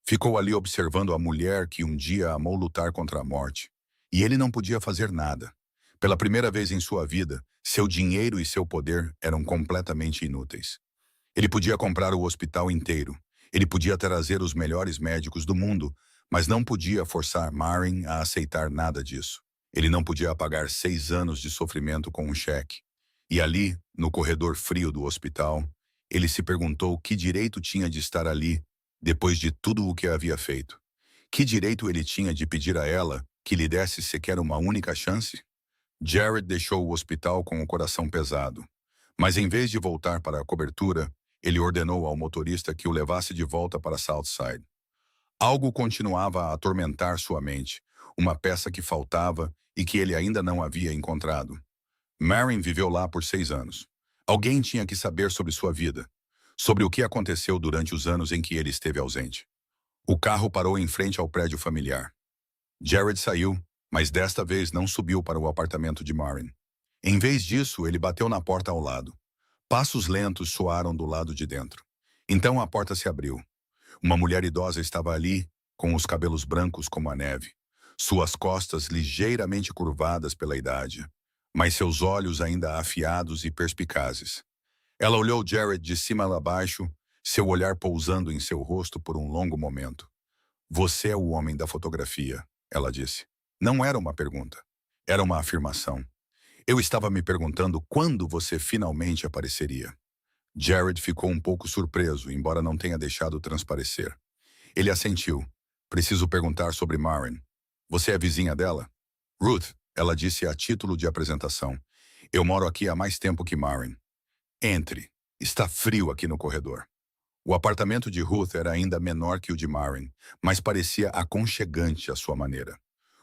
Speaker 1: ficou ali observando a mulher que um dia amou lutar contra a morte. E ele não podia fazer nada. Pela primeira vez em sua vida, seu dinheiro e seu poder eram completamente inúteis. Ele podia comprar o hospital inteiro. Ele podia trazer os melhores médicos do mundo, mas não podia forçar Marin a aceitar nada disso. Ele não podia apagar 6 anos de sofrimento com um cheque. E ali, no corredor frio do hospital, ele se perguntou que direito tinha de estar ali, depois de tudo o que havia feito. Que direito ele tinha de pedir a ela que lhe desse sequer uma única chance? Jared deixou o hospital com o coração pesado. Mas em vez de voltar para a cobertura, ele ordenou ao motorista que o levasse de volta para Southside. Algo continuava a atormentar sua mente, uma peça que faltava e que ele ainda não havia encontrado. Marin viveu lá por 6 anos. Alguém tinha que saber sobre sua vida, sobre o que aconteceu durante os anos em que ele esteve ausente. O carro parou em frente ao prédio familiar. Jared saiu, mas desta vez não subiu para o apartamento de Marin. Em vez disso, ele bateu na porta ao lado. Passos lentos soaram do lado de dentro. Então a porta se abriu. Uma mulher idosa estava ali, com os cabelos brancos como a neve, suas costas ligeiramente curvadas pela idade, mas seus olhos ainda afiados e perspicazes. Ela olhou Jared de cima a baixo, seu olhar pousando em seu rosto por um longo momento. Você é o homem da fotografia, ela disse. Não era uma pergunta. Era uma afirmação. Eu estava me perguntando quando você finalmente apareceria. Jared ficou um pouco surpreso, embora não tenha deixado transparecer. Ele assentiu. Preciso perguntar sobre Marin. Você é vizinha dela? Ruth, ela disse a título de apresentação. Eu moro aqui há mais tempo que Marin. Entre. Está frio aqui no corredor. O apartamento de Ruth era ainda menor que o de Marin, mas parecia aconchegante à sua maneira.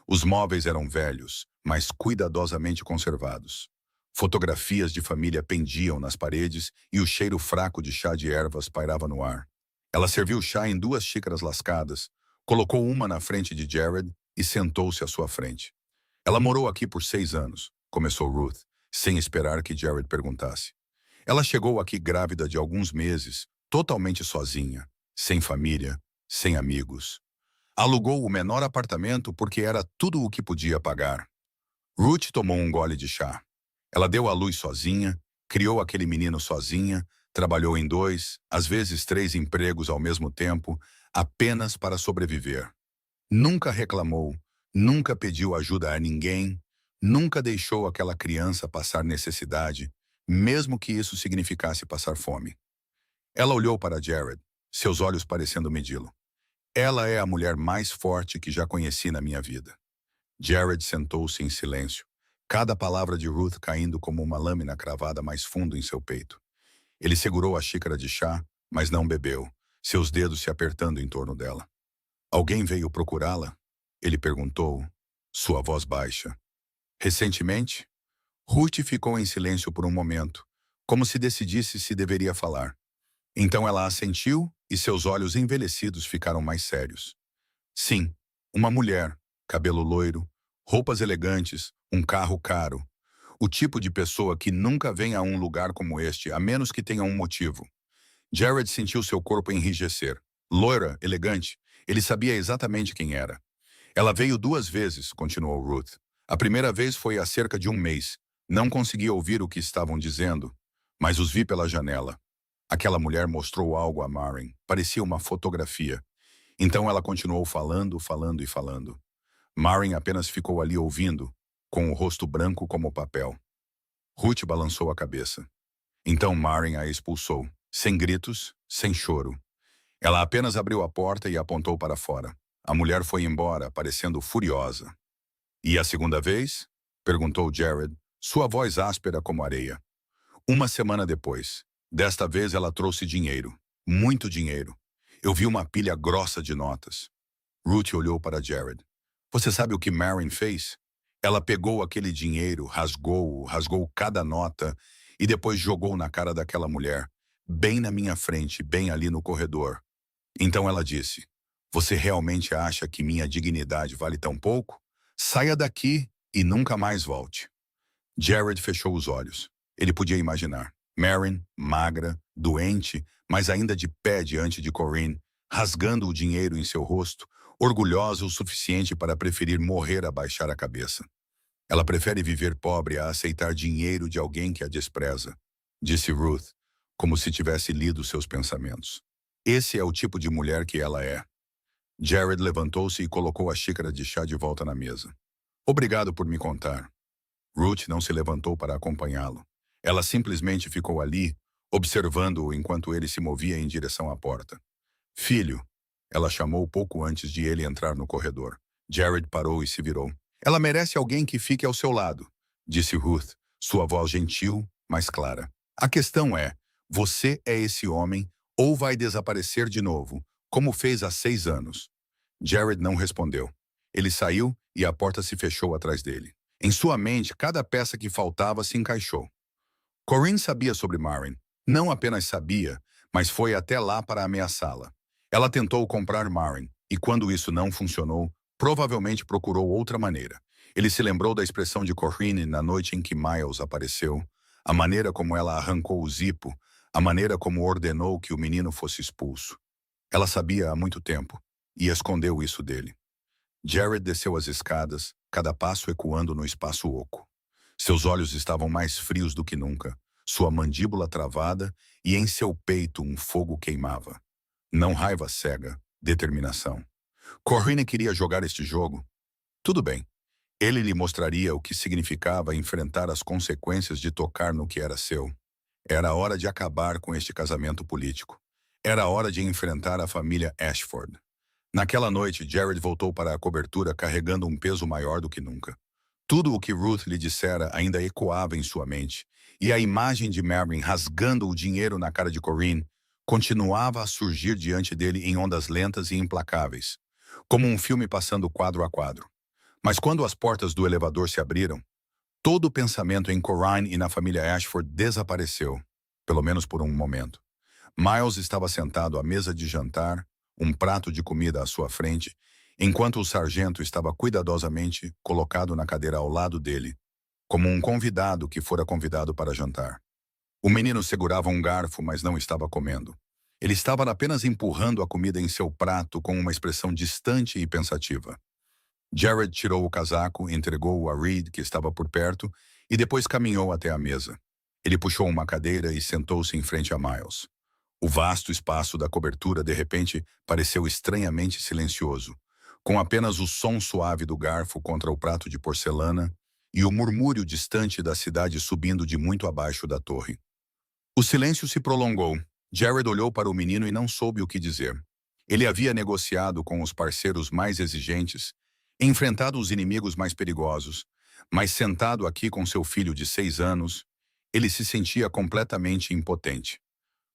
Speaker 1: Os móveis eram velhos, mas cuidadosamente conservados. Fotografias de família pendiam nas paredes e o cheiro fraco de chá de ervas pairava no ar. Ela serviu chá em 2 xícaras lascadas, colocou uma na frente de Jared e sentou-se à sua frente. Ela morou aqui por 6 anos, começou Ruth, sem esperar que Jared perguntasse. Ela chegou aqui grávida de alguns meses, totalmente sozinha, sem família, sem amigos. Alugou o menor apartamento porque era tudo o que podia pagar. Ruth tomou um gole de chá. Ela deu à luz sozinha, criou aquele menino sozinha, trabalhou em 2, às vezes 3 empregos ao mesmo tempo, apenas para sobreviver. Nunca reclamou, Nunca pediu ajuda a ninguém, nunca deixou aquela criança passar necessidade, mesmo que isso significasse passar fome. Ela olhou para Jared, seus olhos parecendo medi-lo. Ela é a mulher mais forte que já conheci na minha vida. Jared sentou-se em silêncio, cada palavra de Ruth caindo como uma lâmina cravada mais fundo em seu peito. Ele segurou a xícara de chá, mas não bebeu, seus dedos se apertando em torno dela. Alguém veio procurá-la? Ele perguntou, sua voz baixa. Recentemente? Ruth ficou em silêncio por um momento, como se decidisse se deveria falar. Então ela assentiu e seus olhos envelhecidos ficaram mais sérios. Sim, uma mulher, cabelo loiro, roupas elegantes, um carro caro. O tipo de pessoa que nunca vem a um lugar como este, a menos que tenha um motivo. Jared sentiu seu corpo enrijecer. Loira, elegante, ele sabia exatamente quem era. Ela veio 2 vezes, continuou Ruth. A primeira vez foi há cerca de um mês. Não consegui ouvir o que estavam dizendo, mas os vi pela janela. Aquela mulher mostrou algo a Maren. Parecia uma fotografia. Então ela continuou falando, falando e falando. Maren apenas ficou ali ouvindo, com o rosto branco como papel. Ruth balançou a cabeça. Então Maren a expulsou, sem gritos, sem choro. Ela apenas abriu a porta e apontou para fora. A mulher foi embora, parecendo furiosa. E a segunda vez? Perguntou Jared, sua voz áspera como areia. 1 semana depois. Desta vez ela trouxe dinheiro. Muito dinheiro. Eu vi uma pilha grossa de notas. Ruth olhou para Jared. Você sabe o que Maren fez? Ela pegou aquele dinheiro, rasgou cada nota e depois jogou na cara daquela mulher, bem na minha frente, bem ali no corredor. Então ela disse, você realmente acha que minha dignidade vale tão pouco? Saia daqui e nunca mais volte. Jared fechou os olhos. Ele podia imaginar. Maren, magra, doente, mas ainda de pé diante de Corinne, rasgando o dinheiro em seu rosto, orgulhosa o suficiente para preferir morrer a baixar a cabeça. Ela prefere viver pobre a aceitar dinheiro de alguém que a despreza, disse Ruth, como se tivesse lido seus pensamentos. Esse é o tipo de mulher que ela é. Jared levantou-se e colocou a xícara de chá de volta na mesa. Obrigado por me contar. Ruth não se levantou para acompanhá-lo. Ela simplesmente ficou ali, observando-o enquanto ele se movia em direção à porta. Filho, ela chamou pouco antes de ele entrar no corredor. Jared parou e se virou. Ela merece alguém que fique ao seu lado, disse Ruth, sua voz gentil, mas clara. A questão é, você é esse homem ou vai desaparecer de novo, como fez há 6 anos? Jared não respondeu. Ele saiu e a porta se fechou atrás dele. Em sua mente, cada peça que faltava se encaixou. Corinne sabia sobre Maren. Não apenas sabia, mas foi até lá para ameaçá-la. Ela tentou comprar Maren, e quando isso não funcionou, provavelmente procurou outra maneira. Ele se lembrou da expressão de Corinne na noite em que Miles apareceu, a maneira como ela arrancou o zipo, a maneira como ordenou que o menino fosse expulso. Ela sabia há muito tempo, e escondeu isso dele. Jared desceu as escadas, cada passo ecoando no espaço oco. Seus olhos estavam mais frios do que nunca, sua mandíbula travada e em seu peito um fogo queimava. Não raiva cega, determinação. Corinne queria jogar este jogo. Tudo bem. Ele lhe mostraria o que significava enfrentar as consequências de tocar no que era seu. Era hora de acabar com este casamento político. Era hora de enfrentar a família Ashford. Naquela noite, Jared voltou para a cobertura carregando um peso maior do que nunca. Tudo o que Ruth lhe dissera ainda ecoava em sua mente, e a imagem de Maren rasgando o dinheiro na cara de Corinne continuava a surgir diante dele em ondas lentas e implacáveis, como um filme passando quadro a quadro. Mas quando as portas do elevador se abriram, todo o pensamento em Corinne e na família Ashford desapareceu, pelo menos por um momento. Miles estava sentado à mesa de jantar, um prato de comida à sua frente, enquanto o sargento estava cuidadosamente colocado na cadeira ao lado dele, como um convidado que fora convidado para jantar. O menino segurava um garfo, mas não estava comendo. Ele estava apenas empurrando a comida em seu prato com uma expressão distante e pensativa. Jared tirou o casaco, entregou-o a Reed, que estava por perto, e depois caminhou até a mesa. Ele puxou uma cadeira e sentou-se em frente a Miles. O vasto espaço da cobertura, de repente, pareceu estranhamente silencioso, com apenas o som suave do garfo contra o prato de porcelana e o murmúrio distante da cidade subindo de muito abaixo da torre. O silêncio se prolongou. Jared olhou para o menino e não soube o que dizer. Ele havia negociado com os parceiros mais exigentes, enfrentado os inimigos mais perigosos, mas sentado aqui com seu filho de 6 anos, ele se sentia completamente impotente.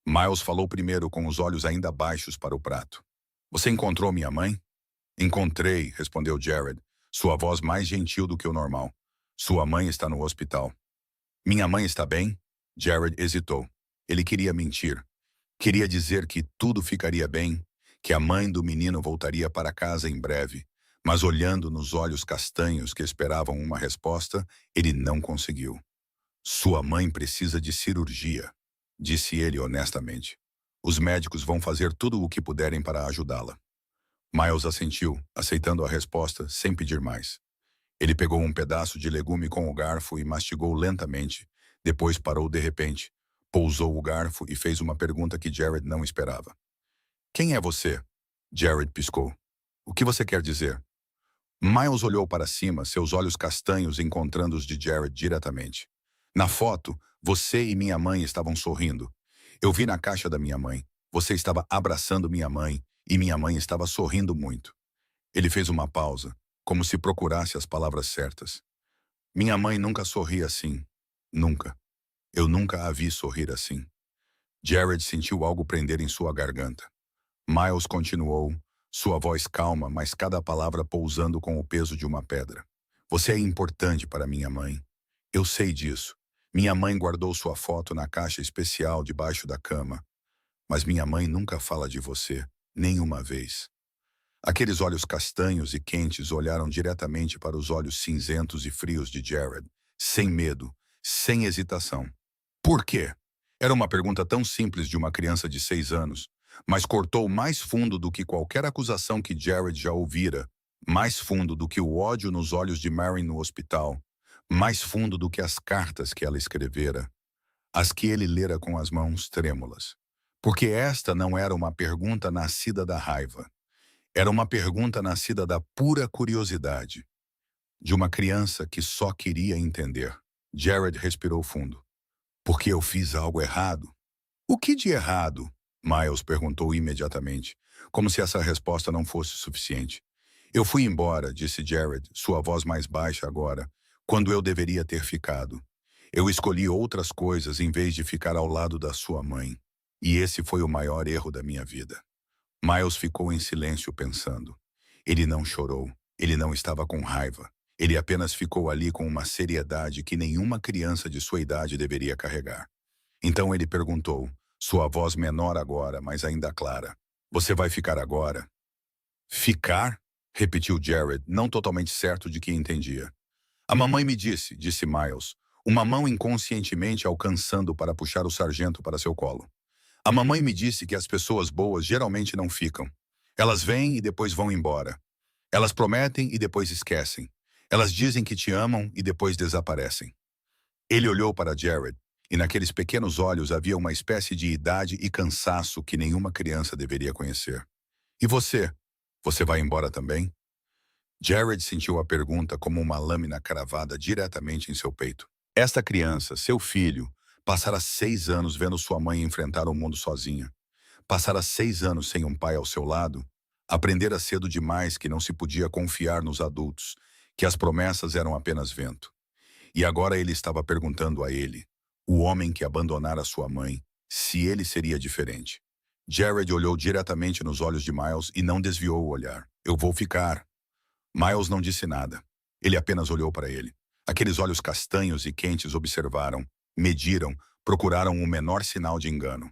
Speaker 1: Miles falou primeiro com os olhos ainda baixos para o prato. Você encontrou minha mãe? Encontrei, respondeu Jared, sua voz mais gentil do que o normal. Sua mãe está no hospital. Minha mãe está bem? Jared hesitou. Ele queria mentir. Queria dizer que tudo ficaria bem, que a mãe do menino voltaria para casa em breve, mas olhando nos olhos castanhos que esperavam uma resposta, ele não conseguiu. Sua mãe precisa de cirurgia, disse ele honestamente. Os médicos vão fazer tudo o que puderem para ajudá-la. Miles assentiu, aceitando a resposta sem pedir mais. Ele pegou um pedaço de legume com o garfo e mastigou lentamente. Depois parou de repente, pousou o garfo e fez uma pergunta que Jared não esperava. Quem é você? Jared piscou. O que você quer dizer? Miles olhou para cima, seus olhos castanhos encontrando os de Jared diretamente. Na foto, você e minha mãe estavam sorrindo. Eu vi na caixa da minha mãe. Você estava abraçando minha mãe e minha mãe estava sorrindo muito. Ele fez uma pausa, como se procurasse as palavras certas. Minha mãe nunca sorria assim. Nunca. Eu nunca a vi sorrir assim. Jared sentiu algo prender em sua garganta. Miles continuou, sua voz calma, mas cada palavra pousando com o peso de uma pedra. Você é importante para minha mãe. Eu sei disso. Minha mãe guardou sua foto na caixa especial debaixo da cama. Mas minha mãe nunca fala de você, nem uma vez. Aqueles olhos castanhos e quentes olharam diretamente para os olhos cinzentos e frios de Jared, sem medo, sem hesitação. Por quê? Era uma pergunta tão simples de uma criança de 6 anos, mas cortou mais fundo do que qualquer acusação que Jared já ouvira, mais fundo do que o ódio nos olhos de Mary no hospital, mais fundo do que as cartas que ela escrevera, as que ele lera com as mãos trêmulas. Porque esta não era uma pergunta nascida da raiva. Era uma pergunta nascida da pura curiosidade, de uma criança que só queria entender. Jared respirou fundo. Porque eu fiz algo errado? O que de errado? Miles perguntou imediatamente, como se essa resposta não fosse suficiente. Eu fui embora, disse Jared, sua voz mais baixa agora, quando eu deveria ter ficado. Eu escolhi outras coisas em vez de ficar ao lado da sua mãe. E esse foi o maior erro da minha vida. Miles ficou em silêncio pensando. Ele não chorou, ele não estava com raiva. Ele apenas ficou ali com uma seriedade que nenhuma criança de sua idade deveria carregar. Então ele perguntou, sua voz menor agora, mas ainda clara. Você vai ficar agora? Ficar? Repetiu Jared, não totalmente certo de que entendia. A mamãe me disse Miles, uma mão inconscientemente alcançando para puxar o sargento para seu colo. A mamãe me disse que as pessoas boas geralmente não ficam. Elas vêm e depois vão embora. Elas prometem e depois esquecem. Elas dizem que te amam e depois desaparecem. Ele olhou para Jared, e naqueles pequenos olhos havia uma espécie de idade e cansaço que nenhuma criança deveria conhecer. E você? Você vai embora também? Jared sentiu a pergunta como uma lâmina cravada diretamente em seu peito. Esta criança, seu filho, passara 6 anos vendo sua mãe enfrentar o mundo sozinha. Passara 6 anos sem um pai ao seu lado. Aprendera cedo demais que não se podia confiar nos adultos, que as promessas eram apenas vento. E agora ele estava perguntando a ele, o homem que abandonara sua mãe, se ele seria diferente. Jared olhou diretamente nos olhos de Miles e não desviou o olhar. Eu vou ficar. Miles não disse nada. Ele apenas olhou para ele. Aqueles olhos castanhos e quentes observaram, mediram, procuraram o menor sinal de engano.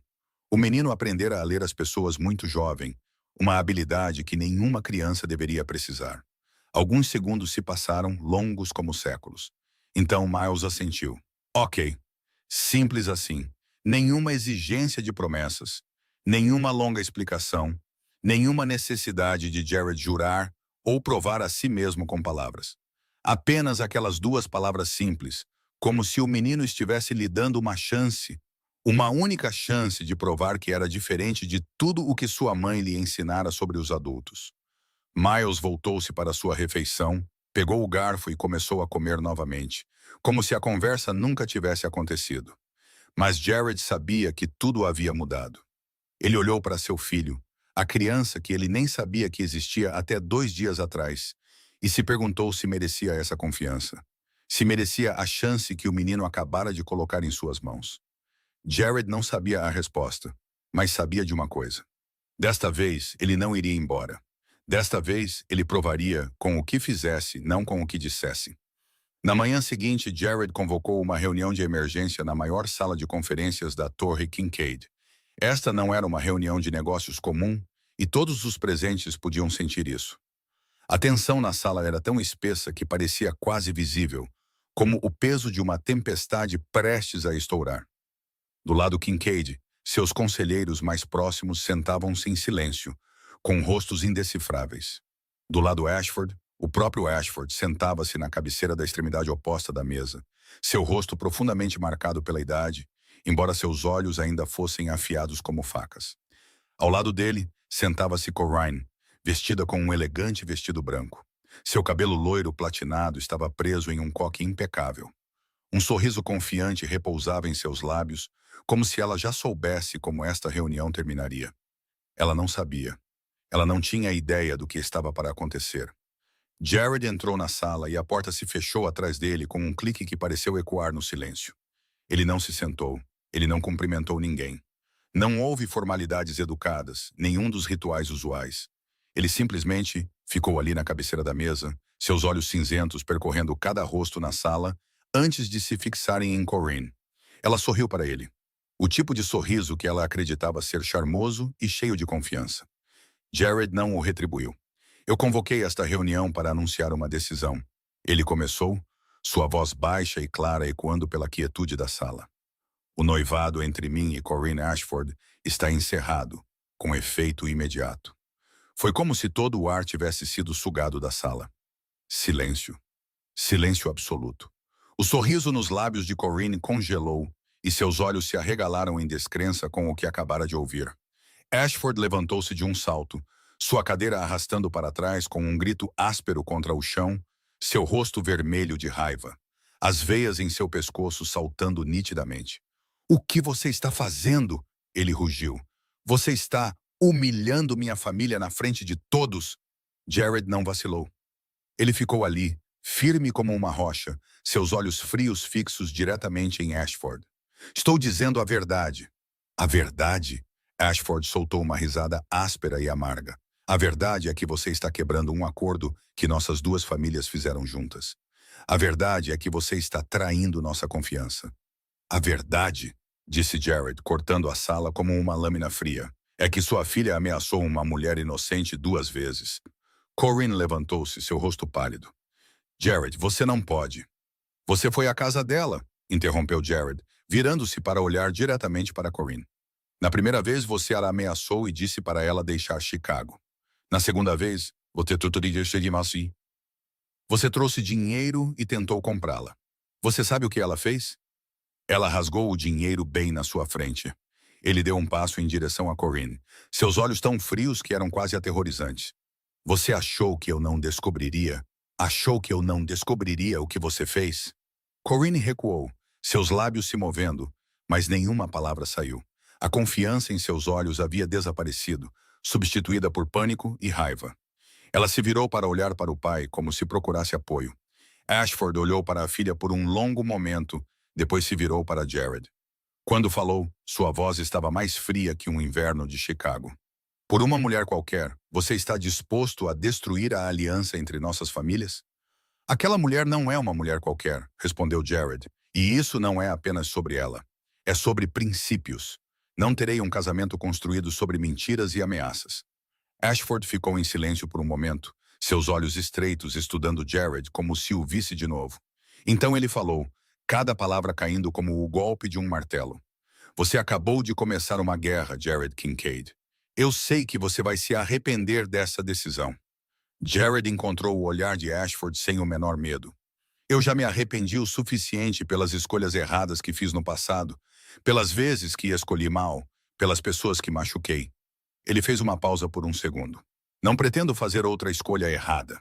Speaker 1: O menino aprendera a ler as pessoas muito jovem, uma habilidade que nenhuma criança deveria precisar. Alguns segundos se passaram, longos como séculos. Então Miles assentiu. Ok. Simples assim. Nenhuma exigência de promessas, nenhuma longa explicação, nenhuma necessidade de Jared jurar ou provar a si mesmo com palavras. Apenas aquelas 2 palavras simples, como se o menino estivesse lhe dando uma chance, uma única chance de provar que era diferente de tudo o que sua mãe lhe ensinara sobre os adultos. Miles voltou-se para sua refeição, pegou o garfo e começou a comer novamente, como se a conversa nunca tivesse acontecido. Mas Jared sabia que tudo havia mudado. Ele olhou para seu filho, a criança que ele nem sabia que existia até 2 dias atrás, e se perguntou se merecia essa confiança. Se merecia a chance que o menino acabara de colocar em suas mãos. Jared não sabia a resposta, mas sabia de uma coisa. Desta vez, ele não iria embora. Desta vez, ele provaria com o que fizesse, não com o que dissesse. Na manhã seguinte, Jared convocou uma reunião de emergência na maior sala de conferências da Torre Kincaid. Esta não era uma reunião de negócios comum, e todos os presentes podiam sentir isso. A tensão na sala era tão espessa que parecia quase visível, como o peso de uma tempestade prestes a estourar. Do lado Kincaid, seus conselheiros mais próximos sentavam-se em silêncio, com rostos indecifráveis. Do lado Ashford, o próprio Ashford sentava-se na cabeceira da extremidade oposta da mesa, seu rosto profundamente marcado pela idade, embora seus olhos ainda fossem afiados como facas. Ao lado dele, sentava-se Corinne, vestida com um elegante vestido branco. Seu cabelo loiro platinado estava preso em um coque impecável. Um sorriso confiante repousava em seus lábios, como se ela já soubesse como esta reunião terminaria. Ela não sabia. Ela não tinha ideia do que estava para acontecer. Jared entrou na sala e a porta se fechou atrás dele com um clique que pareceu ecoar no silêncio. Ele não se sentou. Ele não cumprimentou ninguém. Não houve formalidades educadas, nenhum dos rituais usuais. Ele simplesmente ficou ali na cabeceira da mesa, seus olhos cinzentos percorrendo cada rosto na sala, antes de se fixarem em Corinne. Ela sorriu para ele. O tipo de sorriso que ela acreditava ser charmoso e cheio de confiança. Jared não o retribuiu. Eu convoquei esta reunião para anunciar uma decisão. Ele começou, sua voz baixa e clara ecoando pela quietude da sala. O noivado entre mim e Corinne Ashford está encerrado, com efeito imediato. Foi como se todo o ar tivesse sido sugado da sala. Silêncio. Silêncio absoluto. O sorriso nos lábios de Corinne congelou e seus olhos se arregalaram em descrença com o que acabara de ouvir. Ashford levantou-se de um salto, sua cadeira arrastando para trás com um grito áspero contra o chão, seu rosto vermelho de raiva, as veias em seu pescoço saltando nitidamente. "O que você está fazendo?" ele rugiu. "Você está humilhando minha família na frente de todos." Jared não vacilou. Ele ficou ali, firme como uma rocha, seus olhos frios fixos diretamente em Ashford. "Estou dizendo a verdade." "A verdade?" Ashford soltou uma risada áspera e amarga. "A verdade é que você está quebrando um acordo que nossas duas famílias fizeram juntas. A verdade é que você está traindo nossa confiança." "A verdade," disse Jared, cortando a sala como uma lâmina fria, "é que sua filha ameaçou uma mulher inocente 2 vezes." Corinne levantou-se, seu rosto pálido. "Jared, você não pode." "Você foi à casa dela," interrompeu Jared, virando-se para olhar diretamente para Corinne. "Na primeira vez você a ameaçou e disse para ela deixar Chicago. Na segunda vez, você trouxe dinheiro e tentou comprá-la. Você sabe o que ela fez?" Ela rasgou o dinheiro bem na sua frente. Ele deu um passo em direção a Corinne, seus olhos tão frios que eram quase aterrorizantes. "Você achou que eu não descobriria? Achou que eu não descobriria o que você fez?" Corinne recuou, seus lábios se movendo, mas nenhuma palavra saiu. A confiança em seus olhos havia desaparecido, substituída por pânico e raiva. Ela se virou para olhar para o pai, como se procurasse apoio. Ashford olhou para a filha por um longo momento, depois se virou para Jared. Quando falou, sua voz estava mais fria que um inverno de Chicago. "Por uma mulher qualquer, você está disposto a destruir a aliança entre nossas famílias?" "Aquela mulher não é uma mulher qualquer," respondeu Jared, "e isso não é apenas sobre ela. É sobre princípios. Não terei um casamento construído sobre mentiras e ameaças." Ashford ficou em silêncio por um momento, seus olhos estreitos estudando Jared como se o visse de novo. Então ele falou, cada palavra caindo como o golpe de um martelo. "Você acabou de começar uma guerra, Jared Kincaid. Eu sei que você vai se arrepender dessa decisão." Jared encontrou o olhar de Ashford sem o menor medo. "Eu já me arrependi o suficiente pelas escolhas erradas que fiz no passado, pelas vezes que escolhi mal, pelas pessoas que machuquei." Ele fez uma pausa por um segundo. Não pretendo fazer outra escolha errada.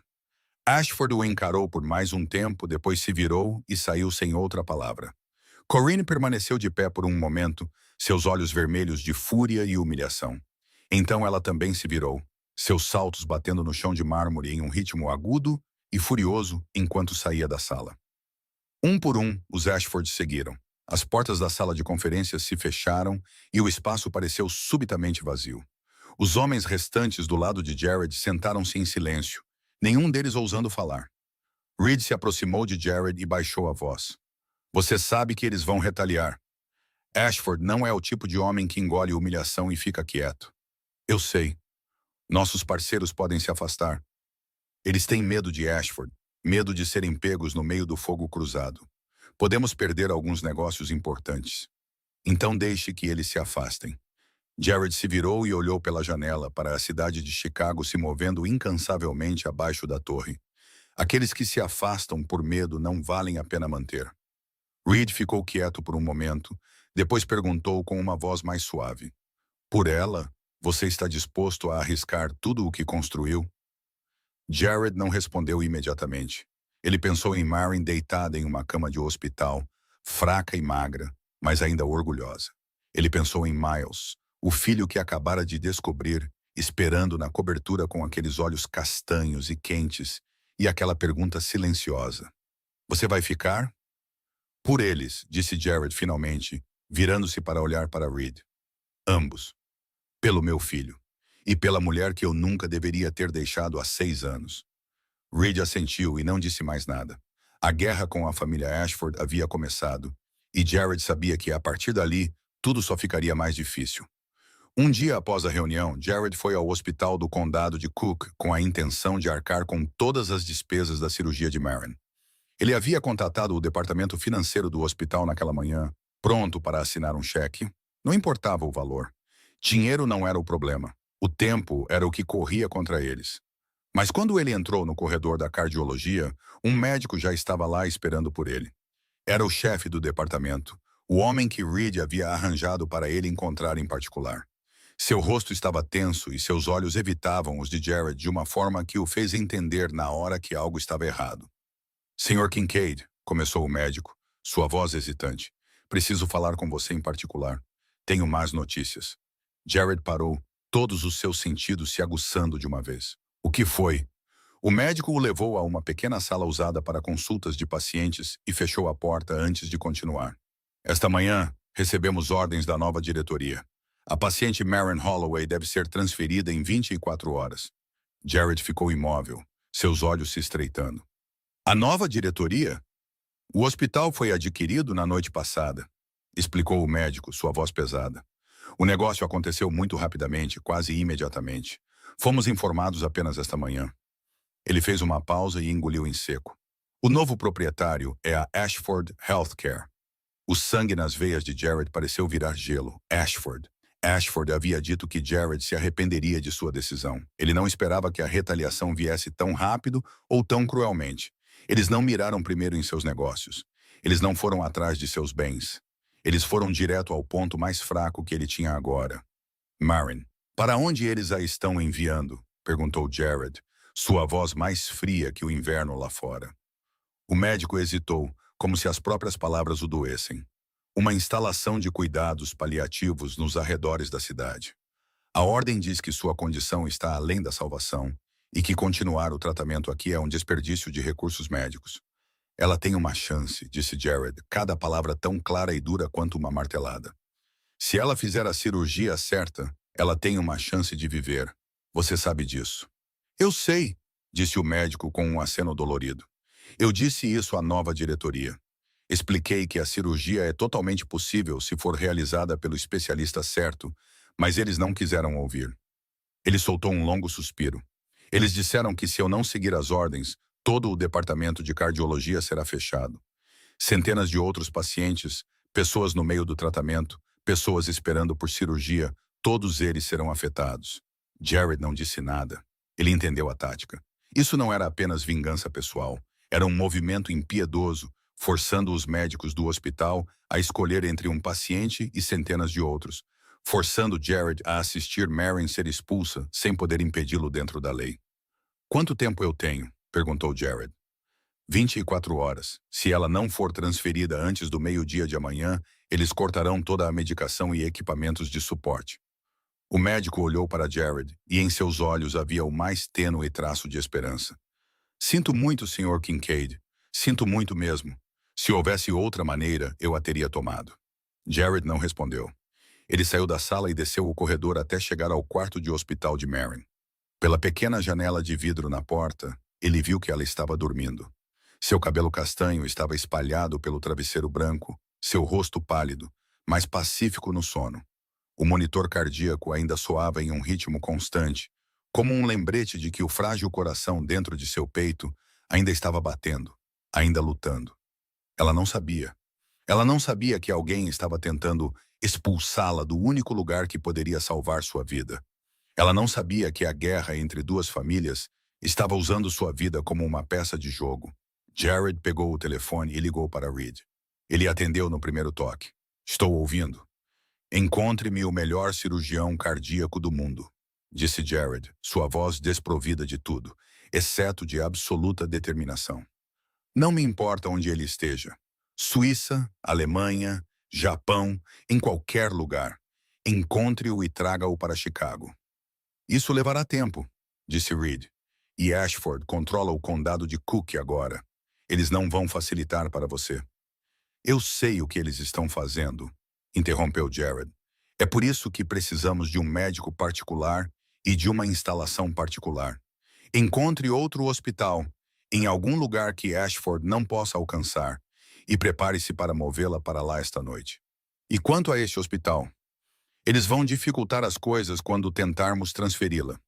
Speaker 1: Ashford o encarou por mais um tempo, depois se virou e saiu sem outra palavra. Corinne permaneceu de pé por um momento, seus olhos vermelhos de fúria e humilhação. Então ela também se virou, seus saltos batendo no chão de mármore em um ritmo agudo e furioso enquanto saía da sala. Um por um, os Ashford seguiram. As portas da sala de conferências se fecharam e o espaço pareceu subitamente vazio. Os homens restantes do lado de Jared sentaram-se em silêncio, nenhum deles ousando falar. Reed se aproximou de Jared e baixou a voz. Você sabe que eles vão retaliar. Ashford não é o tipo de homem que engole humilhação e fica quieto. Eu sei. Nossos parceiros podem se afastar. Eles têm medo de Ashford, medo de serem pegos no meio do fogo cruzado. Podemos perder alguns negócios importantes. Então deixe que eles se afastem. Jared se virou e olhou pela janela para a cidade de Chicago se movendo incansavelmente abaixo da torre. Aqueles que se afastam por medo não valem a pena manter. Reed ficou quieto por um momento, depois perguntou com uma voz mais suave. Por ela, você está disposto a arriscar tudo o que construiu? Jared não respondeu imediatamente. Ele pensou em Marin deitada em uma cama de hospital, fraca e magra, mas ainda orgulhosa. Ele pensou em Miles, o filho que acabara de descobrir, esperando na cobertura com aqueles olhos castanhos e quentes, e aquela pergunta silenciosa. Você vai ficar? Por eles, disse Jared finalmente, virando-se para olhar para Reed. Ambos. Pelo meu filho. E pela mulher que eu nunca deveria ter deixado há 6 anos. Reed assentiu e não disse mais nada. A guerra com a família Ashford havia começado, e Jared sabia que, a partir dali, tudo só ficaria mais difícil. Um dia após a reunião, Jared foi ao hospital do condado de Cook com a intenção de arcar com todas as despesas da cirurgia de Marin. Ele havia contatado o departamento financeiro do hospital naquela manhã, pronto para assinar um cheque. Não importava o valor. Dinheiro não era o problema. O tempo era o que corria contra eles. Mas quando ele entrou no corredor da cardiologia, um médico já estava lá esperando por ele. Era o chefe do departamento, o homem que Reed havia arranjado para ele encontrar em particular. Seu rosto estava tenso e seus olhos evitavam os de Jared de uma forma que o fez entender na hora que algo estava errado. Senhor Kincaid, começou o médico, sua voz hesitante. Preciso falar com você em particular. Tenho más notícias. Jared parou, todos os seus sentidos se aguçando de uma vez. O que foi? O médico o levou a uma pequena sala usada para consultas de pacientes e fechou a porta antes de continuar. Esta manhã, recebemos ordens da nova diretoria. A paciente Marin Holloway deve ser transferida em 24 horas. Jared ficou imóvel, seus olhos se estreitando. A nova diretoria? O hospital foi adquirido na noite passada, explicou o médico, sua voz pesada. O negócio aconteceu muito rapidamente, quase imediatamente. Fomos informados apenas esta manhã. Ele fez uma pausa e engoliu em seco. O novo proprietário é a Ashford Healthcare. O sangue nas veias de Jared pareceu virar gelo. Ashford. Ashford havia dito que Jared se arrependeria de sua decisão. Ele não esperava que a retaliação viesse tão rápido ou tão cruelmente. Eles não miraram primeiro em seus negócios. Eles não foram atrás de seus bens. Eles foram direto ao ponto mais fraco que ele tinha agora. Marin, para onde eles a estão enviando? Perguntou Jared, sua voz mais fria que o inverno lá fora. O médico hesitou, como se as próprias palavras o doessem. Uma instalação de cuidados paliativos nos arredores da cidade. A ordem diz que sua condição está além da salvação e que continuar o tratamento aqui é um desperdício de recursos médicos. Ela tem uma chance, disse Jared, cada palavra tão clara e dura quanto uma martelada. Se ela fizer a cirurgia certa, ela tem uma chance de viver. Você sabe disso. Eu sei, disse o médico com um aceno dolorido. Eu disse isso à nova diretoria. Expliquei que a cirurgia é totalmente possível se for realizada pelo especialista certo, mas eles não quiseram ouvir. Ele soltou um longo suspiro. Eles disseram que se eu não seguir as ordens, todo o departamento de cardiologia será fechado. Centenas de outros pacientes, pessoas no meio do tratamento, pessoas esperando por cirurgia, todos eles serão afetados. Jared não disse nada. Ele entendeu a tática. Isso não era apenas vingança pessoal. Era um movimento impiedoso, forçando os médicos do hospital a escolher entre um paciente e centenas de outros, forçando Jared a assistir Marion ser expulsa sem poder impedi-lo dentro da lei. Quanto tempo eu tenho? Perguntou Jared. 24 horas. Se ela não for transferida antes do meio-dia de amanhã, eles cortarão toda a medicação e equipamentos de suporte. O médico olhou para Jared e em seus olhos havia o mais tênue traço de esperança. Sinto muito, Sr. Kincaid. Sinto muito mesmo. Se houvesse outra maneira, eu a teria tomado. Jared não respondeu. Ele saiu da sala e desceu o corredor até chegar ao quarto de hospital de Marion. Pela pequena janela de vidro na porta, ele viu que ela estava dormindo. Seu cabelo castanho estava espalhado pelo travesseiro branco, seu rosto pálido, mas pacífico no sono. O monitor cardíaco ainda soava em um ritmo constante, como um lembrete de que o frágil coração dentro de seu peito ainda estava batendo, ainda lutando. Ela não sabia. Ela não sabia que alguém estava tentando expulsá-la do único lugar que poderia salvar sua vida. Ela não sabia que a guerra entre duas famílias estava usando sua vida como uma peça de jogo. Jared pegou o telefone e ligou para Reed. Ele atendeu no primeiro toque. Estou ouvindo. Encontre-me o melhor cirurgião cardíaco do mundo, disse Jared, sua voz desprovida de tudo, exceto de absoluta determinação. Não me importa onde ele esteja. Suíça, Alemanha, Japão, em qualquer lugar. Encontre-o e traga-o para Chicago. Isso levará tempo, disse Reed. E Ashford controla o condado de Cook agora. Eles não vão facilitar para você. Eu sei o que eles estão fazendo, interrompeu Jared. É por isso que precisamos de um médico particular e de uma instalação particular. Encontre outro hospital, em algum lugar que Ashford não possa alcançar, e prepare-se para movê-la para lá esta noite. E quanto a este hospital? Eles vão dificultar as coisas quando tentarmos transferi-la.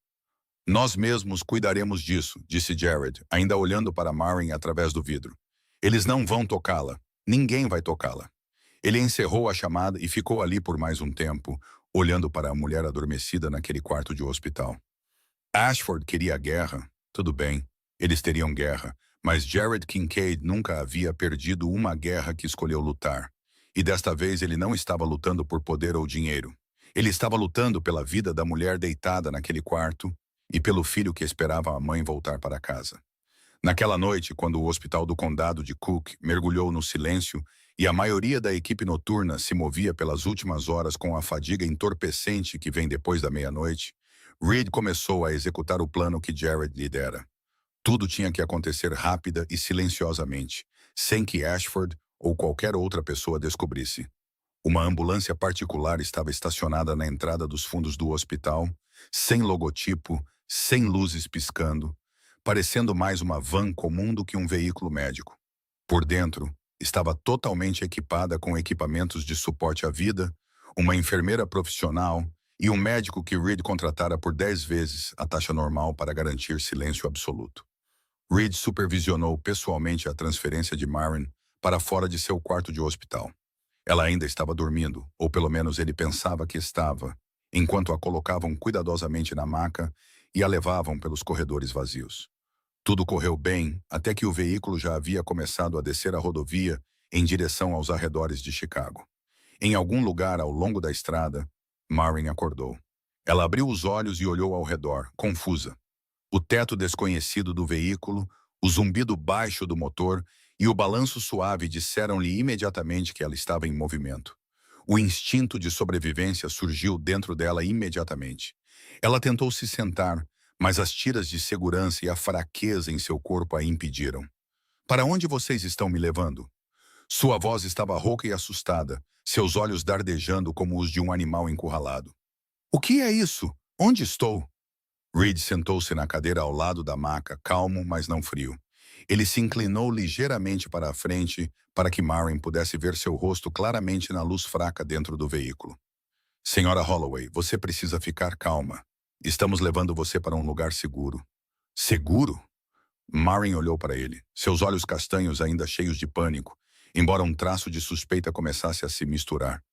Speaker 1: Nós mesmos cuidaremos disso, disse Jared, ainda olhando para Marion através do vidro. Eles não vão tocá-la. Ninguém vai tocá-la. Ele encerrou a chamada e ficou ali por mais um tempo, olhando para a mulher adormecida naquele quarto de hospital. Ashford queria a guerra. Tudo bem, eles teriam guerra, mas Jared Kincaid nunca havia perdido uma guerra que escolheu lutar. E desta vez ele não estava lutando por poder ou dinheiro. Ele estava lutando pela vida da mulher deitada naquele quarto e pelo filho que esperava a mãe voltar para casa. Naquela noite, quando o hospital do condado de Cook mergulhou no silêncio e a maioria da equipe noturna se movia pelas últimas horas com a fadiga entorpecente que vem depois da meia-noite, Reed começou a executar o plano que Jared lhe dera. Tudo tinha que acontecer rápida e silenciosamente, sem que Ashford ou qualquer outra pessoa descobrisse. Uma ambulância particular estava estacionada na entrada dos fundos do hospital, sem logotipo, sem luzes piscando, parecendo mais uma van comum do que um veículo médico. Por dentro, estava totalmente equipada com equipamentos de suporte à vida, uma enfermeira profissional e um médico que Reed contratara por 10 vezes a taxa normal para garantir silêncio absoluto. Reed supervisionou pessoalmente a transferência de Marion para fora de seu quarto de hospital. Ela ainda estava dormindo, ou pelo menos ele pensava que estava, enquanto a colocavam cuidadosamente na maca e a levavam pelos corredores vazios. Tudo correu bem até que o veículo já havia começado a descer a rodovia em direção aos arredores de Chicago. Em algum lugar ao longo da estrada, Marion acordou. Ela abriu os olhos e olhou ao redor, confusa. O teto desconhecido do veículo, o zumbido baixo do motor e o balanço suave disseram-lhe imediatamente que ela estava em movimento. O instinto de sobrevivência surgiu dentro dela imediatamente. Ela tentou se sentar, mas as tiras de segurança e a fraqueza em seu corpo a impediram. Para onde vocês estão me levando? Sua voz estava rouca e assustada, seus olhos dardejando como os de um animal encurralado. O que é isso? Onde estou? Reed sentou-se na cadeira ao lado da maca, calmo, mas não frio. Ele se inclinou ligeiramente para a frente para que Marion pudesse ver seu rosto claramente na luz fraca dentro do veículo. Senhora Holloway, você precisa ficar calma. Estamos levando você para um lugar seguro. Seguro? Marion olhou para ele, seus olhos castanhos ainda cheios de pânico, embora um traço de suspeita começasse a se misturar.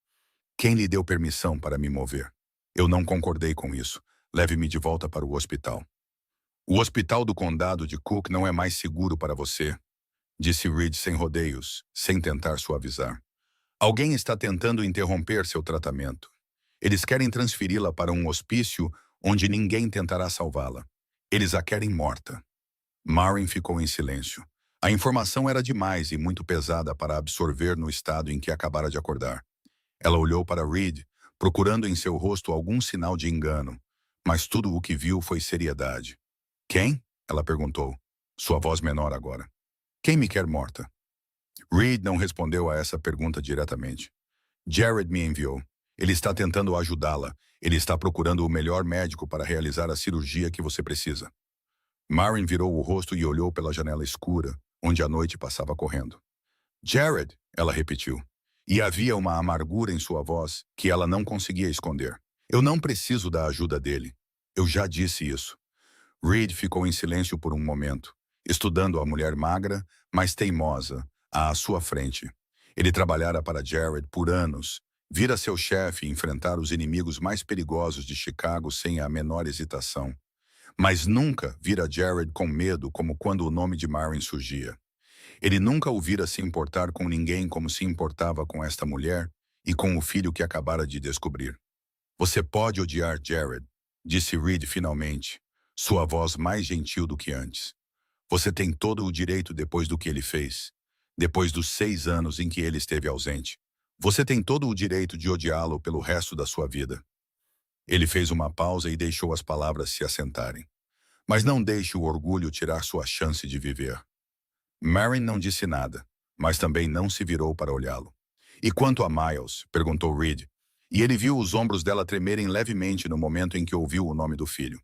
Speaker 1: Quem lhe deu permissão para me mover? Eu não concordei com isso. Leve-me de volta para o hospital. O hospital do condado de Cook não é mais seguro para você, disse Reed sem rodeios, sem tentar suavizar. Alguém está tentando interromper seu tratamento. Eles querem transferi-la para um hospício onde ninguém tentará salvá-la. Eles a querem morta. Marin ficou em silêncio. A informação era demais e muito pesada para absorver no estado em que acabara de acordar. Ela olhou para Reed, procurando em seu rosto algum sinal de engano, mas tudo o que viu foi seriedade. Quem? Ela perguntou, sua voz menor agora. Quem me quer morta? Reed não respondeu a essa pergunta diretamente. Jared me enviou. Ele está tentando ajudá-la. Ele está procurando o melhor médico para realizar a cirurgia que você precisa. Marin virou o rosto e olhou pela janela escura, onde a noite passava correndo. Jared, ela repetiu. E havia uma amargura em sua voz que ela não conseguia esconder. Eu não preciso da ajuda dele. Eu já disse isso. Reed ficou em silêncio por um momento, estudando a mulher magra, mas teimosa, à sua frente. Ele trabalhara para Jared por anos, vira seu chefe enfrentar os inimigos mais perigosos de Chicago sem a menor hesitação. Mas nunca vira Jared com medo como quando o nome de Marin surgia. Ele nunca o vira se importar com ninguém como se importava com esta mulher e com o filho que acabara de descobrir. Você pode odiar Jared, disse Reed finalmente, sua voz mais gentil do que antes. Você tem todo o direito depois do que ele fez, depois dos 6 anos em que ele esteve ausente. Você tem todo o direito de odiá-lo pelo resto da sua vida. Ele fez uma pausa e deixou as palavras se assentarem. Mas não deixe o orgulho tirar sua chance de viver. Marin não disse nada, mas também não se virou para olhá-lo. E quanto a Miles? Perguntou Reed, e ele viu os ombros dela tremerem levemente no momento em que ouviu o nome do filho.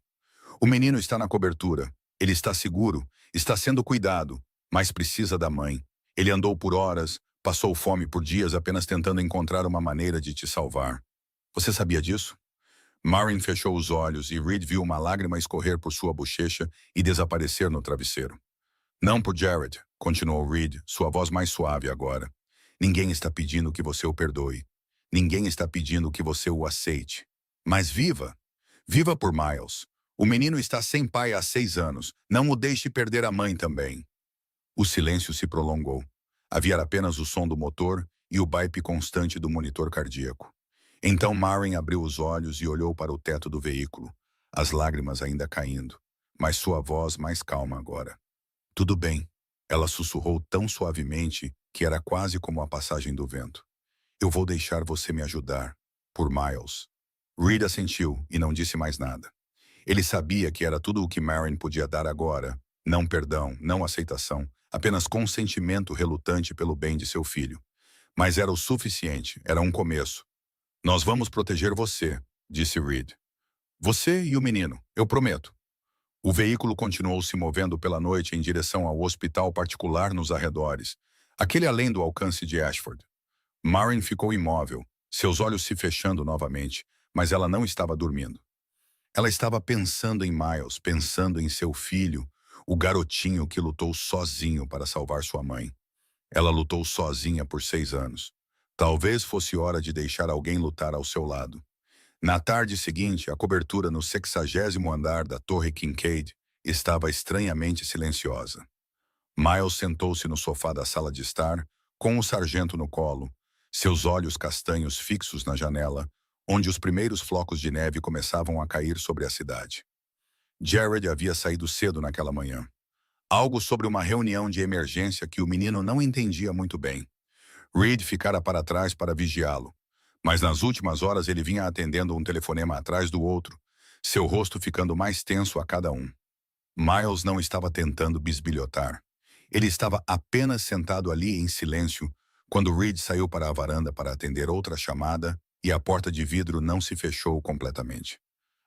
Speaker 1: O menino está na cobertura. Ele está seguro, está sendo cuidado, mas precisa da mãe. Ele andou por horas, passou fome por dias apenas tentando encontrar uma maneira de te salvar. Você sabia disso? Marin fechou os olhos e Reed viu uma lágrima escorrer por sua bochecha e desaparecer no travesseiro. Não por Jared, continuou Reed, sua voz mais suave agora. Ninguém está pedindo que você o perdoe. Ninguém está pedindo que você o aceite. Mas viva! Viva por Miles. O menino está sem pai há 6 anos. Não o deixe perder a mãe também. O silêncio se prolongou. Havia apenas o som do motor e o baipe constante do monitor cardíaco. Então Marin abriu os olhos e olhou para o teto do veículo, as lágrimas ainda caindo, mas sua voz mais calma agora. Tudo bem, ela sussurrou tão suavemente que era quase como a passagem do vento. Eu vou deixar você me ajudar, por Miles. Reed assentiu e não disse mais nada. Ele sabia que era tudo o que Marin podia dar agora, não perdão, não aceitação, apenas consentimento relutante pelo bem de seu filho. Mas era o suficiente, era um começo. Nós vamos proteger você, disse Reed. Você e o menino, eu prometo. O veículo continuou se movendo pela noite em direção ao hospital particular nos arredores, aquele além do alcance de Ashford. Marin ficou imóvel, seus olhos se fechando novamente, mas ela não estava dormindo. Ela estava pensando em Miles, pensando em seu filho, o garotinho que lutou sozinho para salvar sua mãe. Ela lutou sozinha por 6 anos. Talvez fosse hora de deixar alguém lutar ao seu lado. Na tarde seguinte, a cobertura no 60º andar da Torre Kincaid estava estranhamente silenciosa. Miles sentou-se no sofá da sala de estar, com o sargento no colo, seus olhos castanhos fixos na janela, onde os primeiros flocos de neve começavam a cair sobre a cidade. Jared havia saído cedo naquela manhã. Algo sobre uma reunião de emergência que o menino não entendia muito bem. Reed ficara para trás para vigiá-lo, mas nas últimas horas ele vinha atendendo um telefonema atrás do outro, seu rosto ficando mais tenso a cada um. Miles não estava tentando bisbilhotar. Ele estava apenas sentado ali em silêncio quando Reed saiu para a varanda para atender outra chamada e a porta de vidro não se fechou completamente.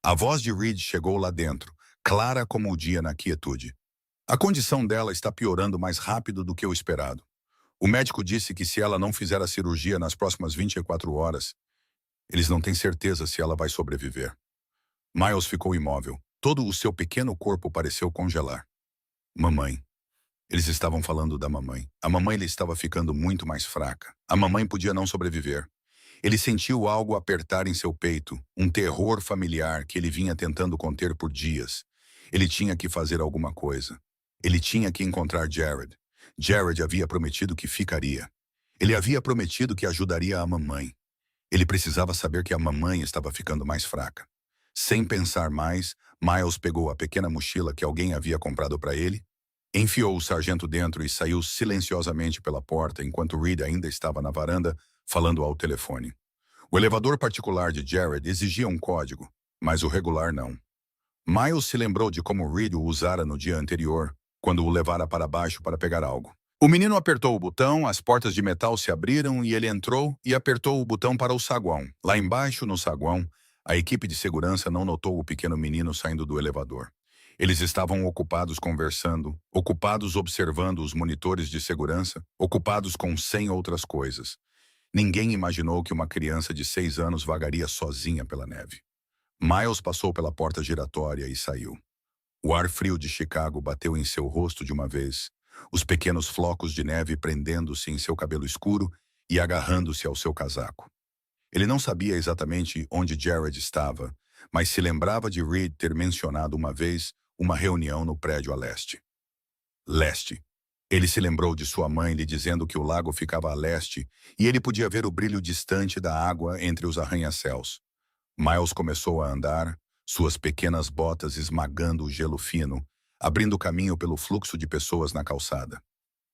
Speaker 1: A voz de Reed chegou lá dentro, clara como o dia na quietude. A condição dela está piorando mais rápido do que o esperado. O médico disse que se ela não fizer a cirurgia nas próximas 24 horas, eles não têm certeza se ela vai sobreviver. Miles ficou imóvel. Todo o seu pequeno corpo pareceu congelar. Mamãe. Eles estavam falando da mamãe. A mamãe lhe estava ficando muito mais fraca. A mamãe podia não sobreviver. Ele sentiu algo apertar em seu peito, um terror familiar que ele vinha tentando conter por dias. Ele tinha que fazer alguma coisa. Ele tinha que encontrar Jared. Jared havia prometido que ficaria. Ele havia prometido que ajudaria a mamãe. Ele precisava saber que a mamãe estava ficando mais fraca. Sem pensar mais, Miles pegou a pequena mochila que alguém havia comprado para ele, enfiou o sargento dentro e saiu silenciosamente pela porta enquanto Reed ainda estava na varanda, falando ao telefone. O elevador particular de Jared exigia um código, mas o regular não. Miles se lembrou de como Reed o usara no dia anterior, quando o levara para baixo para pegar algo. O menino apertou o botão, as portas de metal se abriram e ele entrou e apertou o botão para o saguão. Lá embaixo, no saguão, a equipe de segurança não notou o pequeno menino saindo do elevador. Eles estavam ocupados conversando, ocupados observando os monitores de segurança, ocupados com 100 outras coisas. Ninguém imaginou que uma criança de 6 anos vagaria sozinha pela neve. Miles passou pela porta giratória e saiu. O ar frio de Chicago bateu em seu rosto de uma vez, os pequenos flocos de neve prendendo-se em seu cabelo escuro e agarrando-se ao seu casaco. Ele não sabia exatamente onde Jared estava, mas se lembrava de Reed ter mencionado uma vez uma reunião no prédio a leste. Leste. Ele se lembrou de sua mãe lhe dizendo que o lago ficava a leste e ele podia ver o brilho distante da água entre os arranha-céus. Miles começou a andar, suas pequenas botas esmagando o gelo fino, abrindo caminho pelo fluxo de pessoas na calçada.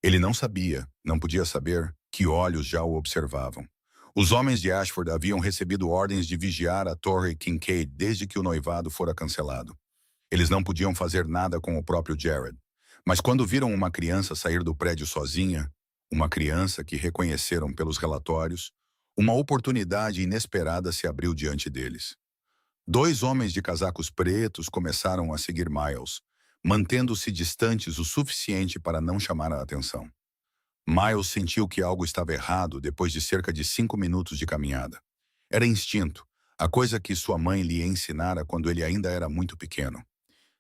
Speaker 1: Ele não sabia, não podia saber, que olhos já o observavam. Os homens de Ashford haviam recebido ordens de vigiar a Torre Kincaid desde que o noivado fora cancelado. Eles não podiam fazer nada com o próprio Jared. Mas quando viram uma criança sair do prédio sozinha, uma criança que reconheceram pelos relatórios, uma oportunidade inesperada se abriu diante deles. 2 homens de casacos pretos começaram a seguir Miles, mantendo-se distantes o suficiente para não chamar a atenção. Miles sentiu que algo estava errado depois de cerca de 5 minutos de caminhada. Era instinto, a coisa que sua mãe lhe ensinara quando ele ainda era muito pequeno.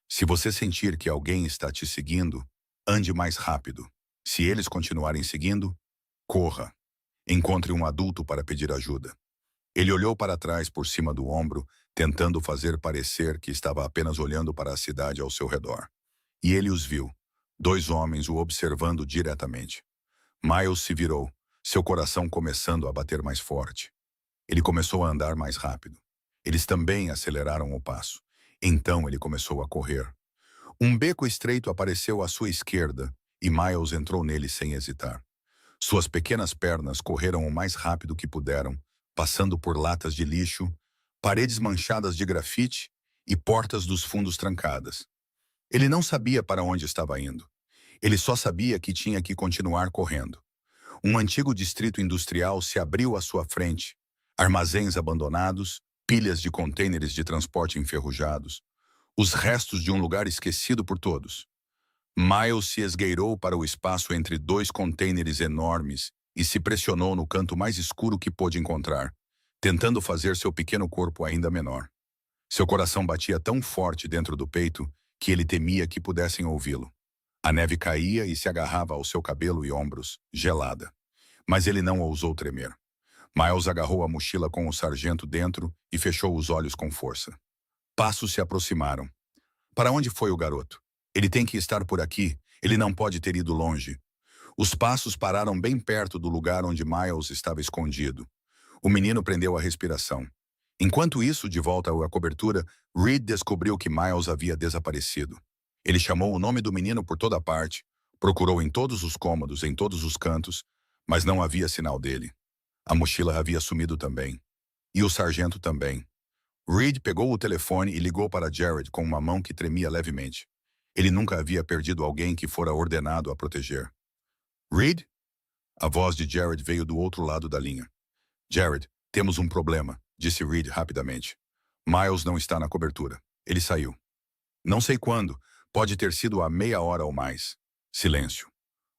Speaker 1: Se você sentir que alguém está te seguindo, ande mais rápido. Se eles continuarem seguindo, corra. Encontre um adulto para pedir ajuda. Ele olhou para trás por cima do ombro, tentando fazer parecer que estava apenas olhando para a cidade ao seu redor. E ele os viu, 2 homens o observando diretamente. Miles se virou, seu coração começando a bater mais forte. Ele começou a andar mais rápido. Eles também aceleraram o passo. Então ele começou a correr. Um beco estreito apareceu à sua esquerda e Miles entrou nele sem hesitar. Suas pequenas pernas correram o mais rápido que puderam, passando por latas de lixo, paredes manchadas de grafite e portas dos fundos trancadas. Ele não sabia para onde estava indo. Ele só sabia que tinha que continuar correndo. Um antigo distrito industrial se abriu à sua frente, armazéns abandonados, pilhas de contêineres de transporte enferrujados, os restos de um lugar esquecido por todos. Miles se esgueirou para o espaço entre 2 contêineres enormes e se pressionou no canto mais escuro que pôde encontrar, tentando fazer seu pequeno corpo ainda menor. Seu coração batia tão forte dentro do peito que ele temia que pudessem ouvi-lo. A neve caía e se agarrava ao seu cabelo e ombros, gelada. Mas ele não ousou tremer. Miles agarrou a mochila com o sargento dentro e fechou os olhos com força. Passos se aproximaram. Para onde foi o garoto? Ele tem que estar por aqui. Ele não pode ter ido longe. Os passos pararam bem perto do lugar onde Miles estava escondido. O menino prendeu a respiração. Enquanto isso, de volta à cobertura, Reed descobriu que Miles havia desaparecido. Ele chamou o nome do menino por toda parte, procurou em todos os cômodos, em todos os cantos, mas não havia sinal dele. A mochila havia sumido também. E o sargento também. Reed pegou o telefone e ligou para Jared com uma mão que tremia levemente. Ele nunca havia perdido alguém que fora ordenado a proteger. Reed? A voz de Jared veio do outro lado da linha. Jared, temos um problema, disse Reed rapidamente. Miles não está na cobertura. Ele saiu. Não sei quando. Pode ter sido há meia hora ou mais. Silêncio.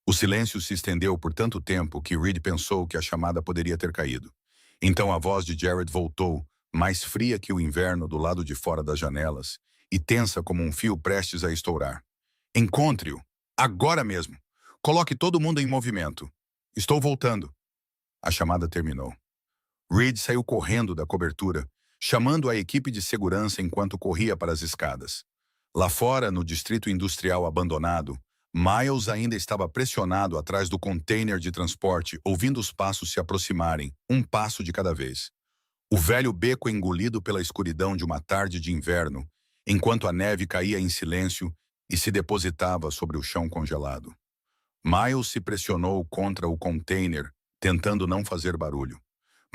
Speaker 1: O silêncio se estendeu por tanto tempo que Reed pensou que a chamada poderia ter caído. Então a voz de Jared voltou, mais fria que o inverno do lado de fora das janelas, e tensa como um fio prestes a estourar. Encontre-o. Agora mesmo. Coloque todo mundo em movimento. Estou voltando. A chamada terminou. Reed saiu correndo da cobertura, chamando a equipe de segurança enquanto corria para as escadas. Lá fora, no distrito industrial abandonado, Miles ainda estava pressionado atrás do container de transporte, ouvindo os passos se aproximarem, um passo de cada vez. O velho beco engolido pela escuridão de uma tarde de inverno, enquanto a neve caía em silêncio e se depositava sobre o chão congelado. Miles se pressionou contra o container, tentando não fazer barulho.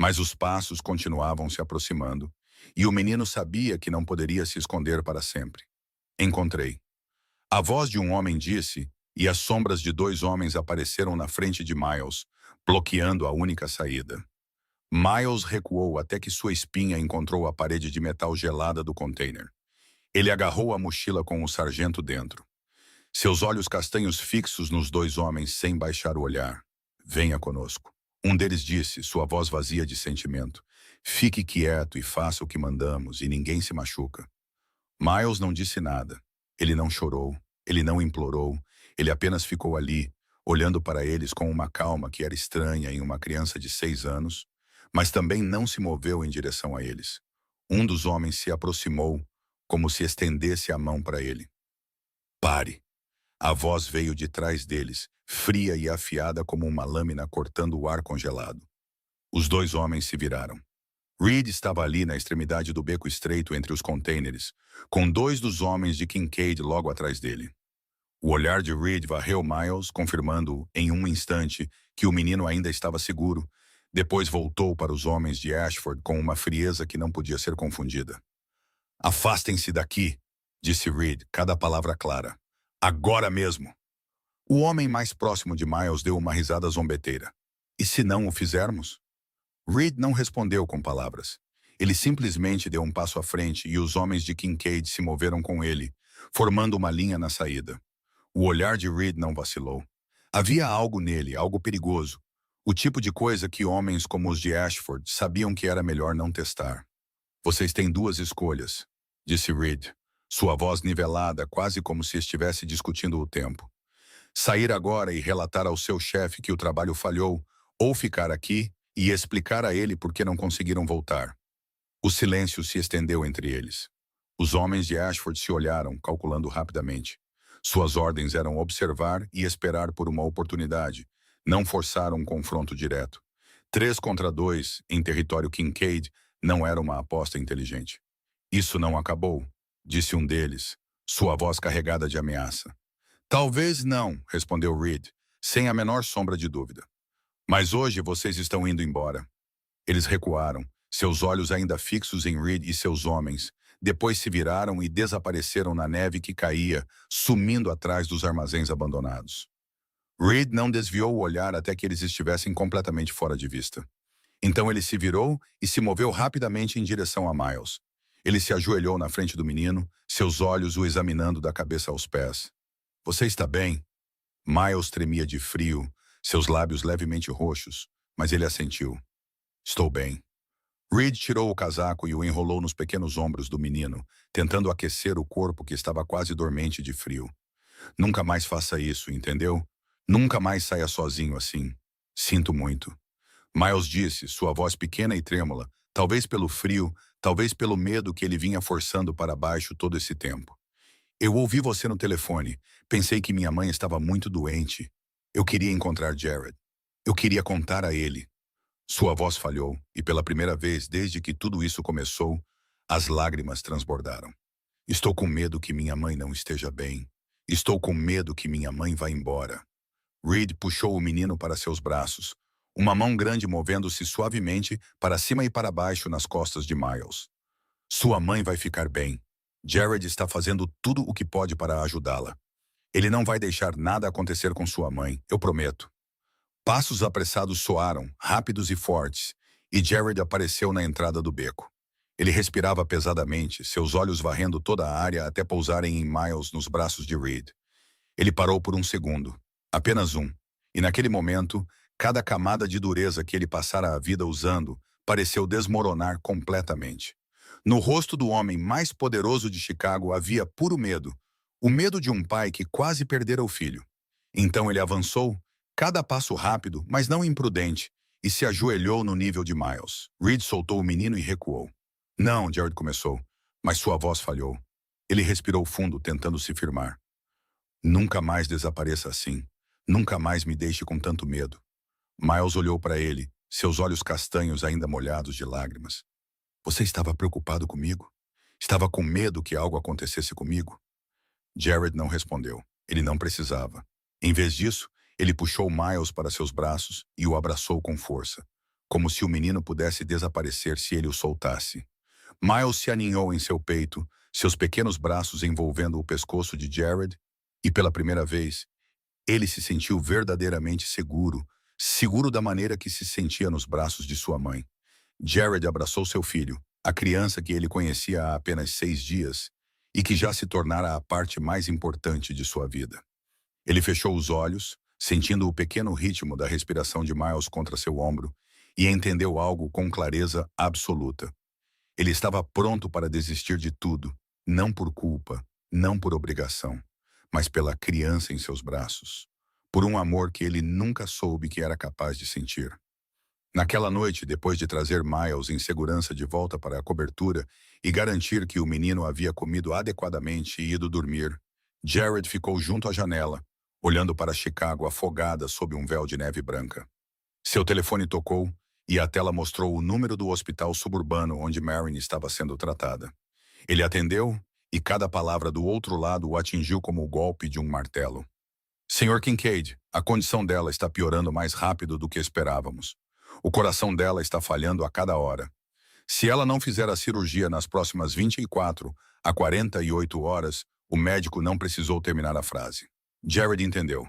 Speaker 1: Mas os passos continuavam se aproximando, e o menino sabia que não poderia se esconder para sempre. Encontrei. A voz de um homem disse, e as sombras de dois homens apareceram na frente de Miles, bloqueando a única saída. Miles recuou até que sua espinha encontrou a parede de metal gelada do container. Ele agarrou a mochila com o sargento dentro. Seus olhos castanhos fixos nos dois homens sem baixar o olhar. Venha conosco. Um deles disse, sua voz vazia de sentimento. Fique quieto e faça o que mandamos, e ninguém se machuca. Miles não disse nada. Ele não chorou. Ele não implorou. Ele apenas ficou ali, olhando para eles com uma calma que era estranha em uma criança de 6 anos, mas também não se moveu em direção a eles. Um dos homens se aproximou, como se estendesse a mão para ele. Pare. A voz veio de trás deles, fria e afiada como uma lâmina cortando o ar congelado. Os dois homens se viraram. Reed estava ali na extremidade do beco estreito entre os contêineres, com dois dos homens de Kincaid logo atrás dele. O olhar de Reed varreu Miles, confirmando em um instante que o menino ainda estava seguro. Depois voltou para os homens de Ashford com uma frieza que não podia ser confundida. Afastem-se daqui, disse Reed, cada palavra clara. Agora mesmo. O homem mais próximo de Miles deu uma risada zombeteira. E se não o fizermos? Reed não respondeu com palavras. Ele simplesmente deu um passo à frente e os homens de Kincaid se moveram com ele, formando uma linha na saída. O olhar de Reed não vacilou. Havia algo nele, algo perigoso. O tipo de coisa que homens como os de Ashford sabiam que era melhor não testar. Vocês têm duas escolhas, disse Reed, sua voz nivelada, quase como se estivesse discutindo o tempo. Sair agora e relatar ao seu chefe que o trabalho falhou, ou ficar aqui e explicar a ele por que não conseguiram voltar. O silêncio se estendeu entre eles. Os homens de Ashford se olharam, calculando rapidamente. Suas ordens eram observar e esperar por uma oportunidade, não forçar um confronto direto. 3 contra 2, em território Kincaid, não era uma aposta inteligente. Isso não acabou, disse um deles, sua voz carregada de ameaça. Talvez não, respondeu Reed, sem a menor sombra de dúvida. Mas hoje vocês estão indo embora. Eles recuaram, seus olhos ainda fixos em Reed e seus homens. Depois se viraram e desapareceram na neve que caía, sumindo atrás dos armazéns abandonados. Reed não desviou o olhar até que eles estivessem completamente fora de vista. Então ele se virou e se moveu rapidamente em direção a Miles. Ele se ajoelhou na frente do menino, seus olhos o examinando da cabeça aos pés. Você está bem? Miles tremia de frio, seus lábios levemente roxos, mas ele assentiu. Estou bem. Reed tirou o casaco e o enrolou nos pequenos ombros do menino, tentando aquecer o corpo que estava quase dormente de frio. Nunca mais faça isso, entendeu? Nunca mais saia sozinho assim. Sinto muito. Miles disse, sua voz pequena e trêmula, talvez pelo frio, talvez pelo medo que ele vinha forçando para baixo todo esse tempo. Eu ouvi você no telefone. Pensei que minha mãe estava muito doente. Eu queria encontrar Jared. Eu queria contar a ele. Sua voz falhou, e pela primeira vez desde que tudo isso começou, as lágrimas transbordaram. Estou com medo que minha mãe não esteja bem. Estou com medo que minha mãe vá embora. Reed puxou o menino para seus braços, uma mão grande movendo-se suavemente para cima e para baixo nas costas de Miles. Sua mãe vai ficar bem. Jared está fazendo tudo o que pode para ajudá-la. Ele não vai deixar nada acontecer com sua mãe, eu prometo. Passos apressados soaram, rápidos e fortes, e Jared apareceu na entrada do beco. Ele respirava pesadamente, seus olhos varrendo toda a área até pousarem em Miles nos braços de Reed. Ele parou por um segundo, apenas um, e naquele momento, cada camada de dureza que ele passara a vida usando pareceu desmoronar completamente. No rosto do homem mais poderoso de Chicago havia puro medo, o medo de um pai que quase perdera o filho. Então ele avançou, cada passo rápido, mas não imprudente, e se ajoelhou no nível de Miles. Reed soltou o menino e recuou. Não, Jared começou, mas sua voz falhou. Ele respirou fundo, tentando se firmar. Nunca mais desapareça assim. Nunca mais me deixe com tanto medo. Miles olhou para ele, seus olhos castanhos ainda molhados de lágrimas. Você estava preocupado comigo? Estava com medo que algo acontecesse comigo? Jared não respondeu. Ele não precisava. Em vez disso, ele puxou Miles para seus braços e o abraçou com força, como se o menino pudesse desaparecer se ele o soltasse. Miles se aninhou em seu peito, seus pequenos braços envolvendo o pescoço de Jared, e pela primeira vez, ele se sentiu verdadeiramente seguro, seguro da maneira que se sentia nos braços de sua mãe. Jared abraçou seu filho, a criança que ele conhecia há apenas 6 dias e que já se tornara a parte mais importante de sua vida. Ele fechou os olhos, sentindo o pequeno ritmo da respiração de Miles contra seu ombro, e entendeu algo com clareza absoluta. Ele estava pronto para desistir de tudo, não por culpa, não por obrigação, mas pela criança em seus braços, por um amor que ele nunca soube que era capaz de sentir. Naquela noite, depois de trazer Miles em segurança de volta para a cobertura e garantir que o menino havia comido adequadamente e ido dormir, Jared ficou junto à janela, olhando para Chicago afogada sob um véu de neve branca. Seu telefone tocou e a tela mostrou o número do hospital suburbano onde Marin estava sendo tratada. Ele atendeu e cada palavra do outro lado o atingiu como o golpe de um martelo. Senhor Kincaid, a condição dela está piorando mais rápido do que esperávamos. O coração dela está falhando a cada hora. Se ela não fizer a cirurgia nas próximas 24 a 48 horas, o médico não precisou terminar a frase. Jared entendeu.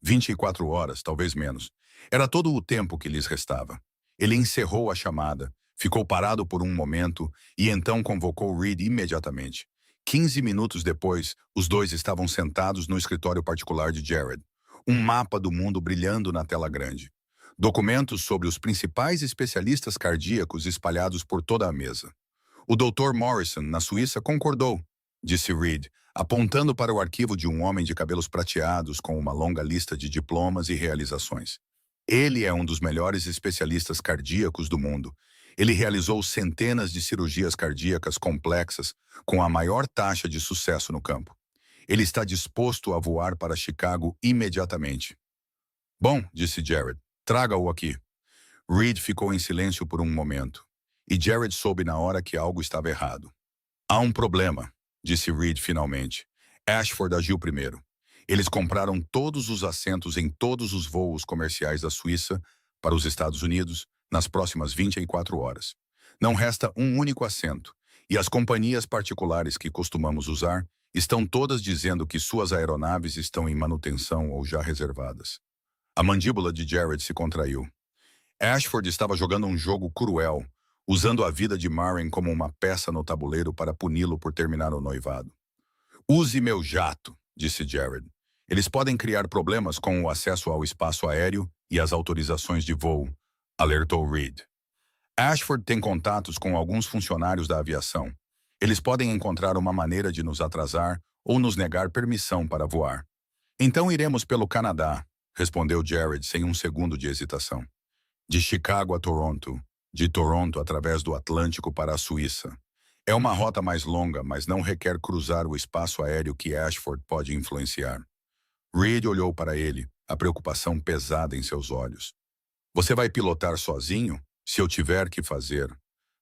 Speaker 1: 24 horas, talvez menos. Era todo o tempo que lhes restava. Ele encerrou a chamada, ficou parado por um momento e então convocou Reed imediatamente. 15 minutos depois, os dois estavam sentados no escritório particular de Jared. Um mapa do mundo brilhando na tela grande. Documentos sobre os principais especialistas cardíacos espalhados por toda a mesa. O Dr. Morrison, na Suíça, concordou, disse Reed, apontando para o arquivo de um homem de cabelos prateados com uma longa lista de diplomas e realizações. Ele é um dos melhores especialistas cardíacos do mundo. Ele realizou centenas de cirurgias cardíacas complexas com a maior taxa de sucesso no campo. Ele está disposto a voar para Chicago imediatamente. Bom, disse Jared, traga-o aqui. Reed ficou em silêncio por um momento, e Jared soube na hora que algo estava errado. Há um problema, disse Reed finalmente. Ashford agiu primeiro. Eles compraram todos os assentos em todos os voos comerciais da Suíça para os Estados Unidos nas próximas 24 horas. Não resta um único assento, e as companhias particulares que costumamos usar estão todas dizendo que suas aeronaves estão em manutenção ou já reservadas. A mandíbula de Jared se contraiu. Ashford estava jogando um jogo cruel, usando a vida de Marin como uma peça no tabuleiro para puni-lo por terminar o noivado. Use meu jato, disse Jared. Eles podem criar problemas com o acesso ao espaço aéreo e as autorizações de voo, alertou Reed. Ashford tem contatos com alguns funcionários da aviação. Eles podem encontrar uma maneira de nos atrasar ou nos negar permissão para voar. Então iremos pelo Canadá, respondeu Jared sem um segundo de hesitação. De Chicago a Toronto, de Toronto através do Atlântico para a Suíça. É uma rota mais longa, mas não requer cruzar o espaço aéreo que Ashford pode influenciar. Reed olhou para ele, a preocupação pesada em seus olhos. Você vai pilotar sozinho? Se eu tiver que fazer.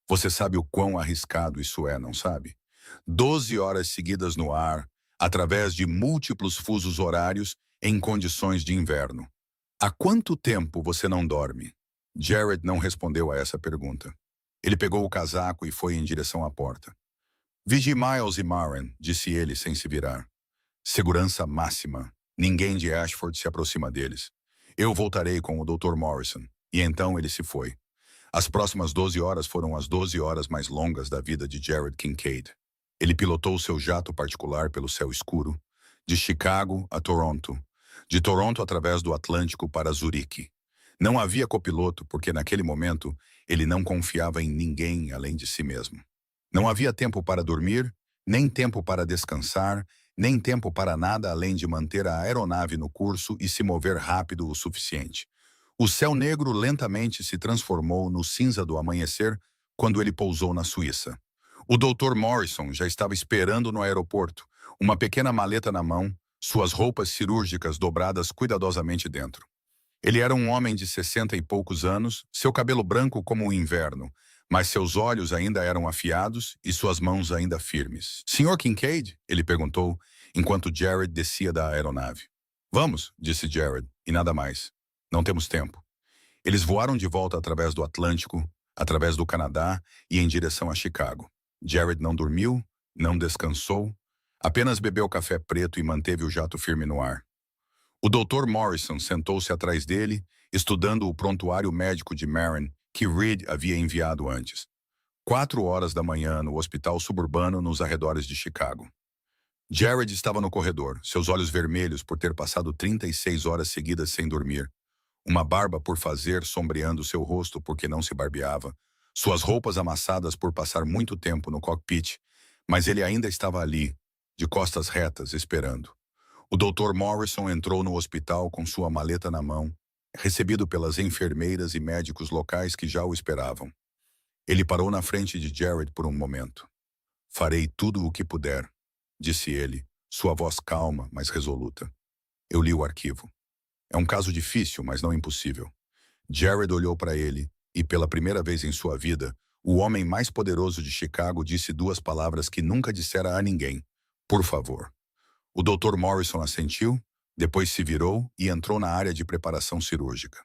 Speaker 1: Você sabe o quão arriscado isso é, não sabe? 12 horas seguidas no ar, através de múltiplos fusos horários em condições de inverno. Há quanto tempo você não dorme? Jared não respondeu a essa pergunta. Ele pegou o casaco e foi em direção à porta. Vigie Miles e Marin, disse ele sem se virar. Segurança máxima. Ninguém de Ashford se aproxima deles. Eu voltarei com o Dr. Morrison. E então ele se foi. As próximas 12 horas foram as 12 horas mais longas da vida de Jared Kincaid. Ele pilotou seu jato particular pelo céu escuro, de Chicago a Toronto, de Toronto através do Atlântico para Zurique. Não havia copiloto porque naquele momento ele não confiava em ninguém além de si mesmo. Não havia tempo para dormir, nem tempo para descansar, nem tempo para nada além de manter a aeronave no curso e se mover rápido o suficiente. O céu negro lentamente se transformou no cinza do amanhecer quando ele pousou na Suíça. O Dr. Morrison já estava esperando no aeroporto, uma pequena maleta na mão, suas roupas cirúrgicas dobradas cuidadosamente dentro. Ele era um homem de 60 e poucos anos, seu cabelo branco como o inverno, mas seus olhos ainda eram afiados e suas mãos ainda firmes. Senhor Kincaid? Ele perguntou, enquanto Jared descia da aeronave. Vamos, disse Jared, e nada mais. Não temos tempo. Eles voaram de volta através do Atlântico, através do Canadá e em direção a Chicago. Jared não dormiu, não descansou, apenas bebeu café preto e manteve o jato firme no ar. O Dr. Morrison sentou-se atrás dele, estudando o prontuário médico de Marin que Reed havia enviado antes. 4 horas da manhã no hospital suburbano nos arredores de Chicago. Jared estava no corredor, seus olhos vermelhos por ter passado 36 horas seguidas sem dormir, uma barba por fazer sombreando seu rosto porque não se barbeava, suas roupas amassadas por passar muito tempo no cockpit, mas ele ainda estava ali, de costas retas, esperando. O Dr. Morrison entrou no hospital com sua maleta na mão, recebido pelas enfermeiras e médicos locais que já o esperavam. Ele parou na frente de Jared por um momento. Farei tudo o que puder, disse ele, sua voz calma, mas resoluta. Eu li o arquivo. É um caso difícil, mas não impossível. Jared olhou para ele e, pela primeira vez em sua vida, o homem mais poderoso de Chicago disse duas palavras que nunca dissera a ninguém. Por favor. O Dr. Morrison assentiu, depois se virou e entrou na área de preparação cirúrgica.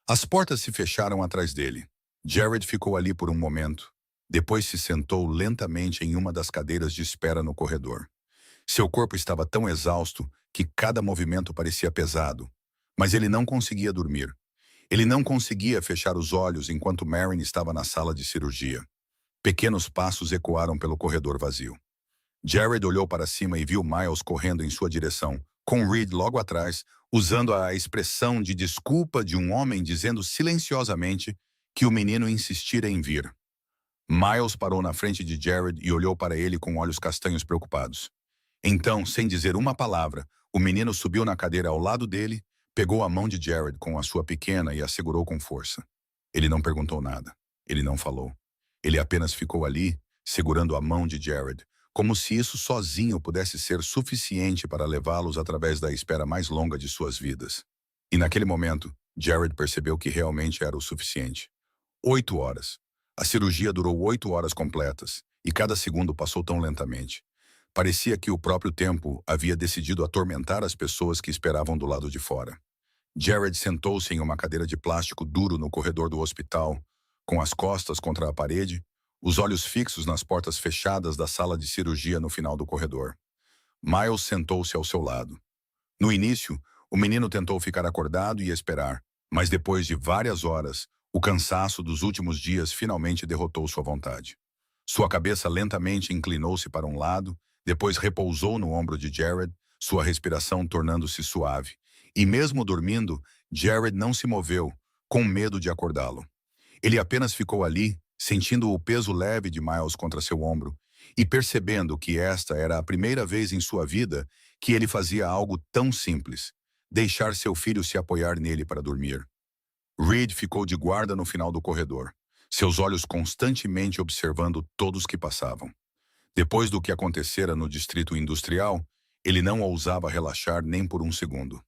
Speaker 1: As portas se fecharam atrás dele. Jared ficou ali por um momento. Depois se sentou lentamente em uma das cadeiras de espera no corredor. Seu corpo estava tão exausto que cada movimento parecia pesado. Mas ele não conseguia dormir. Ele não conseguia fechar os olhos enquanto Marin estava na sala de cirurgia. Pequenos passos ecoaram pelo corredor vazio. Jared olhou para cima e viu Miles correndo em sua direção, com Reed logo atrás, usando a expressão de desculpa de um homem dizendo silenciosamente que o menino insistira em vir. Miles parou na frente de Jared e olhou para ele com olhos castanhos preocupados. Então, sem dizer uma palavra, o menino subiu na cadeira ao lado dele, pegou a mão de Jared com a sua pequena e a segurou com força. Ele não perguntou nada. Ele não falou. Ele apenas ficou ali, segurando a mão de Jared, como se isso sozinho pudesse ser suficiente para levá-los através da espera mais longa de suas vidas. E naquele momento, Jared percebeu que realmente era o suficiente. 8 horas. A cirurgia durou 8 horas completas, e cada segundo passou tão lentamente. Parecia que o próprio tempo havia decidido atormentar as pessoas que esperavam do lado de fora. Jared sentou-se em uma cadeira de plástico duro no corredor do hospital, com as costas contra a parede, os olhos fixos nas portas fechadas da sala de cirurgia no final do corredor. Miles sentou-se ao seu lado. No início, o menino tentou ficar acordado e esperar, mas depois de várias horas, o cansaço dos últimos dias finalmente derrotou sua vontade. Sua cabeça lentamente inclinou-se para um lado, depois repousou no ombro de Jared, sua respiração tornando-se suave. E mesmo dormindo, Jared não se moveu, com medo de acordá-lo. Ele apenas ficou ali, sentindo o peso leve de Miles contra seu ombro e percebendo que esta era a primeira vez em sua vida que ele fazia algo tão simples, deixar seu filho se apoiar nele para dormir. Reed ficou de guarda no final do corredor, seus olhos constantemente observando todos que passavam. Depois do que acontecera no distrito industrial, ele não ousava relaxar nem por um segundo.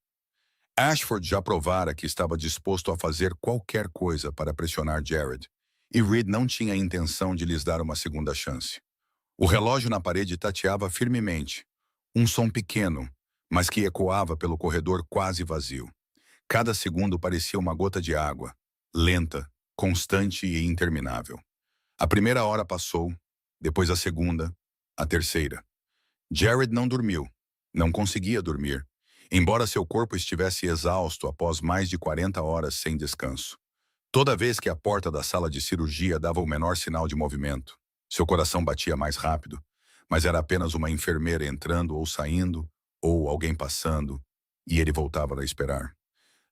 Speaker 1: Ashford já provara que estava disposto a fazer qualquer coisa para pressionar Jared, e Reed não tinha a intenção de lhes dar uma segunda chance. O relógio na parede tateava firmemente, um som pequeno, mas que ecoava pelo corredor quase vazio. Cada segundo parecia uma gota de água, lenta, constante e interminável. A primeira hora passou, depois a segunda, a terceira. Jared não dormiu, não conseguia dormir, embora seu corpo estivesse exausto após mais de 40 horas sem descanso. Toda vez que a porta da sala de cirurgia dava o menor sinal de movimento, seu coração batia mais rápido, mas era apenas uma enfermeira entrando ou saindo, ou alguém passando, e ele voltava a esperar.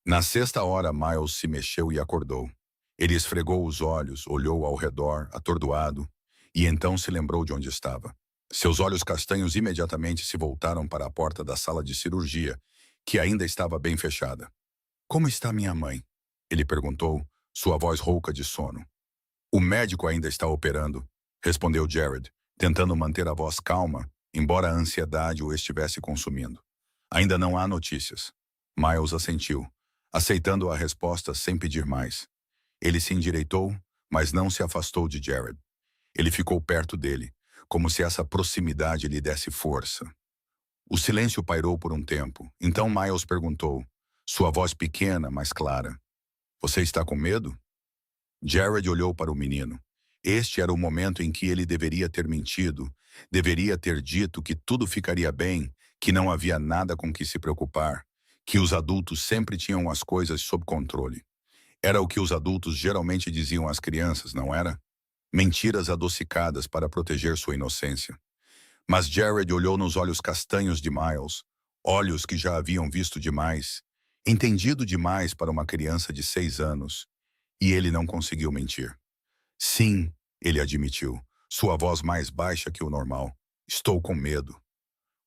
Speaker 1: Na sexta hora, Miles se mexeu e acordou. Ele esfregou os olhos, olhou ao redor, atordoado, e então se lembrou de onde estava. Seus olhos castanhos imediatamente se voltaram para a porta da sala de cirurgia, que ainda estava bem fechada. "Como está minha mãe?" ele perguntou, sua voz rouca de sono. "O médico ainda está operando", respondeu Jared, tentando manter a voz calma, embora a ansiedade o estivesse consumindo. "Ainda não há notícias." Miles assentiu, aceitando a resposta sem pedir mais. Ele se endireitou, mas não se afastou de Jared. Ele ficou perto dele, como se essa proximidade lhe desse força. O silêncio pairou por um tempo. Então Miles perguntou, sua voz pequena, mas clara. Você está com medo? Jared olhou para o menino. Este era o momento em que ele deveria ter mentido, deveria ter dito que tudo ficaria bem, que não havia nada com que se preocupar, que os adultos sempre tinham as coisas sob controle. Era o que os adultos geralmente diziam às crianças, não era? Mentiras adocicadas para proteger sua inocência. Mas Jared olhou nos olhos castanhos de Miles, olhos que já haviam visto demais, entendido demais para uma criança de 6 anos, e ele não conseguiu mentir. Sim, ele admitiu, sua voz mais baixa que o normal. Estou com medo.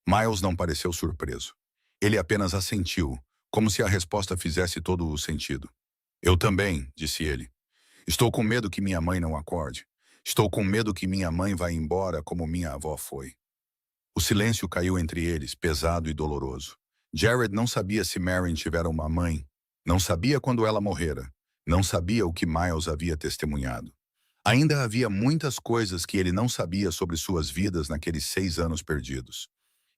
Speaker 1: Miles não pareceu surpreso. Ele apenas assentiu, como se a resposta fizesse todo o sentido. Eu também, disse ele. Estou com medo que minha mãe não acorde. Estou com medo que minha mãe vá embora como minha avó foi. O silêncio caiu entre eles, pesado e doloroso. Jared não sabia se Marion tivera uma mãe. Não sabia quando ela morrera. Não sabia o que Miles havia testemunhado. Ainda havia muitas coisas que ele não sabia sobre suas vidas naqueles 6 anos perdidos.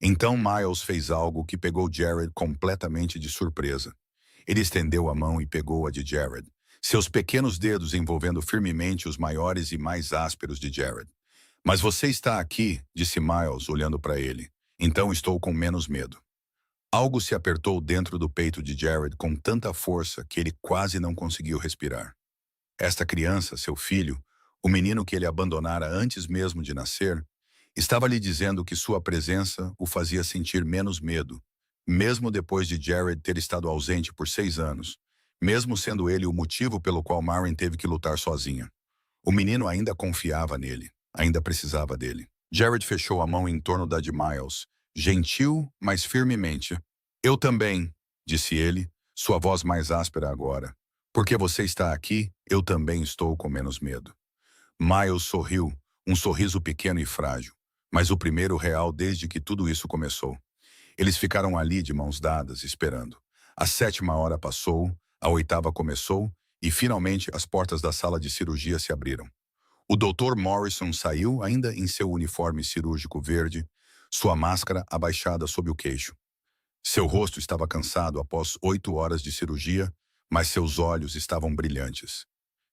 Speaker 1: Então Miles fez algo que pegou Jared completamente de surpresa. Ele estendeu a mão e pegou a de Jared, seus pequenos dedos envolvendo firmemente os maiores e mais ásperos de Jared. Mas você está aqui, disse Miles, olhando para ele. Então estou com menos medo. Algo se apertou dentro do peito de Jared com tanta força que ele quase não conseguiu respirar. Esta criança, seu filho, o menino que ele abandonara antes mesmo de nascer, estava lhe dizendo que sua presença o fazia sentir menos medo, mesmo depois de Jared ter estado ausente por 6 anos, mesmo sendo ele o motivo pelo qual Marion teve que lutar sozinha. O menino ainda confiava nele, ainda precisava dele. Jared fechou a mão em torno da de Miles, gentil, mas firmemente. Eu também, disse ele, sua voz mais áspera agora. Porque você está aqui, eu também estou com menos medo. Miles sorriu, um sorriso pequeno e frágil, mas o primeiro real desde que tudo isso começou. Eles ficaram ali de mãos dadas, esperando. A 7ª hora passou, a 8ª começou, e finalmente as portas da sala de cirurgia se abriram. O Dr. Morrison saiu ainda em seu uniforme cirúrgico verde, sua máscara abaixada sob o queixo. Seu rosto estava cansado após 8 horas de cirurgia, mas seus olhos estavam brilhantes.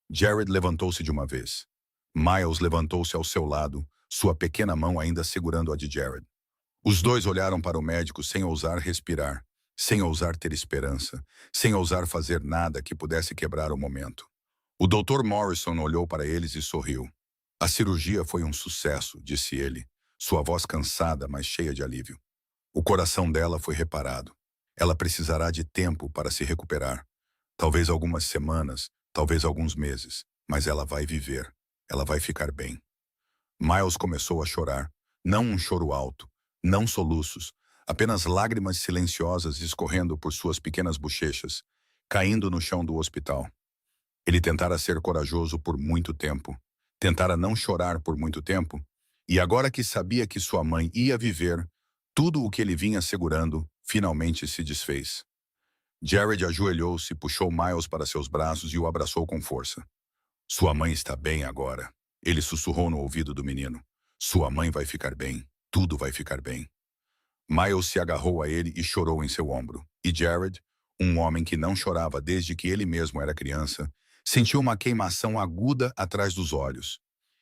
Speaker 1: Jared levantou-se de uma vez. Miles levantou-se ao seu lado, sua pequena mão ainda segurando a de Jared. Os dois olharam para o médico sem ousar respirar, sem ousar ter esperança, sem ousar fazer nada que pudesse quebrar o momento. O Dr. Morrison olhou para eles e sorriu. A cirurgia foi um sucesso, disse ele, sua voz cansada, mas cheia de alívio. O coração dela foi reparado. Ela precisará de tempo para se recuperar. Talvez algumas semanas, talvez alguns meses, mas ela vai viver. Ela vai ficar bem. Miles começou a chorar, não um choro alto, não soluços, apenas lágrimas silenciosas escorrendo por suas pequenas bochechas, caindo no chão do hospital. Ele tentara ser corajoso por muito tempo, tentara não chorar por muito tempo, e agora que sabia que sua mãe ia viver, tudo o que ele vinha segurando finalmente se desfez. Jared ajoelhou-se, puxou Miles para seus braços e o abraçou com força. Sua mãe está bem agora, ele sussurrou no ouvido do menino. Sua mãe vai ficar bem, tudo vai ficar bem. Miles se agarrou a ele e chorou em seu ombro, e Jared, um homem que não chorava desde que ele mesmo era criança, sentiu uma queimação aguda atrás dos olhos.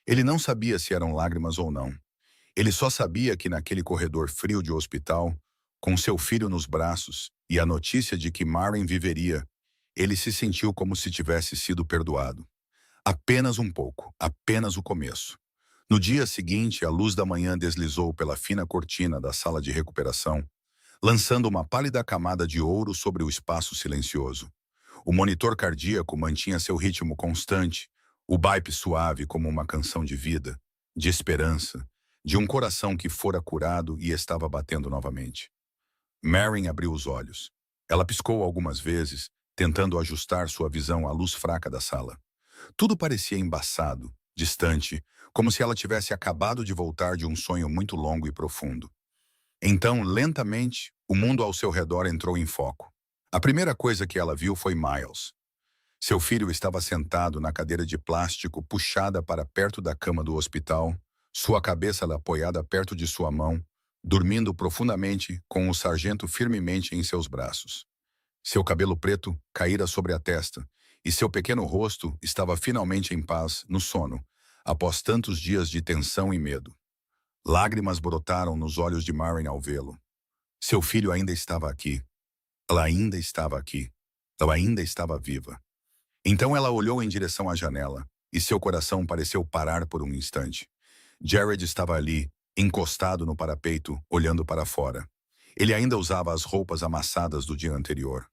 Speaker 1: Ele não sabia se eram lágrimas ou não. Ele só sabia que naquele corredor frio de hospital, com seu filho nos braços e a notícia de que Marion viveria, ele se sentiu como se tivesse sido perdoado. Apenas um pouco, apenas o começo. No dia seguinte, a luz da manhã deslizou pela fina cortina da sala de recuperação, lançando uma pálida camada de ouro sobre o espaço silencioso. O monitor cardíaco mantinha seu ritmo constante, o bip suave como uma canção de vida, de esperança, de um coração que fora curado e estava batendo novamente. Marion abriu os olhos. Ela piscou algumas vezes, tentando ajustar sua visão à luz fraca da sala. Tudo parecia embaçado, distante, como se ela tivesse acabado de voltar de um sonho muito longo e profundo. Então, lentamente, o mundo ao seu redor entrou em foco. A primeira coisa que ela viu foi Miles. Seu filho estava sentado na cadeira de plástico puxada para perto da cama do hospital, sua cabeça apoiada perto de sua mão, dormindo profundamente com o sargento firmemente em seus braços. Seu cabelo preto caíra sobre a testa, e seu pequeno rosto estava finalmente em paz no sono, após tantos dias de tensão e medo. Lágrimas brotaram nos olhos de Marin ao vê-lo. Seu filho ainda estava aqui. Ela ainda estava aqui. Ela ainda estava viva. Então ela olhou em direção à janela, e seu coração pareceu parar por um instante. Jared estava ali, encostado no parapeito, olhando para fora. Ele ainda usava as roupas amassadas do dia anterior.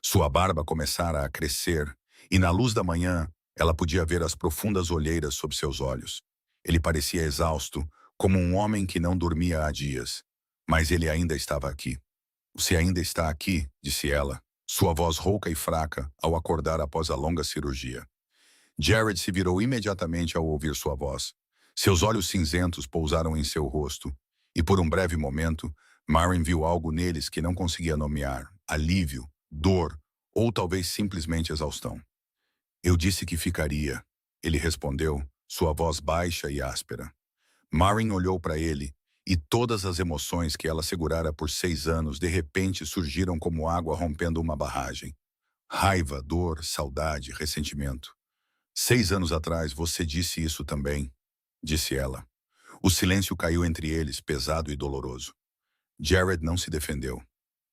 Speaker 1: Sua barba começara a crescer, e na luz da manhã, ela podia ver as profundas olheiras sob seus olhos. Ele parecia exausto, como um homem que não dormia há dias. Mas ele ainda estava aqui. Você ainda está aqui, disse ela, sua voz rouca e fraca ao acordar após a longa cirurgia. Jared se virou imediatamente ao ouvir sua voz. Seus olhos cinzentos pousaram em seu rosto, e por um breve momento, Marin viu algo neles que não conseguia nomear: alívio, dor, ou talvez simplesmente exaustão. Eu disse que ficaria, ele respondeu, sua voz baixa e áspera. Marin olhou para ele, e todas as emoções que ela segurara por 6 anos de repente surgiram como água rompendo uma barragem. Raiva, dor, saudade, ressentimento. 6 anos atrás você disse isso também, disse ela. O silêncio caiu entre eles, pesado e doloroso. Jared não se defendeu.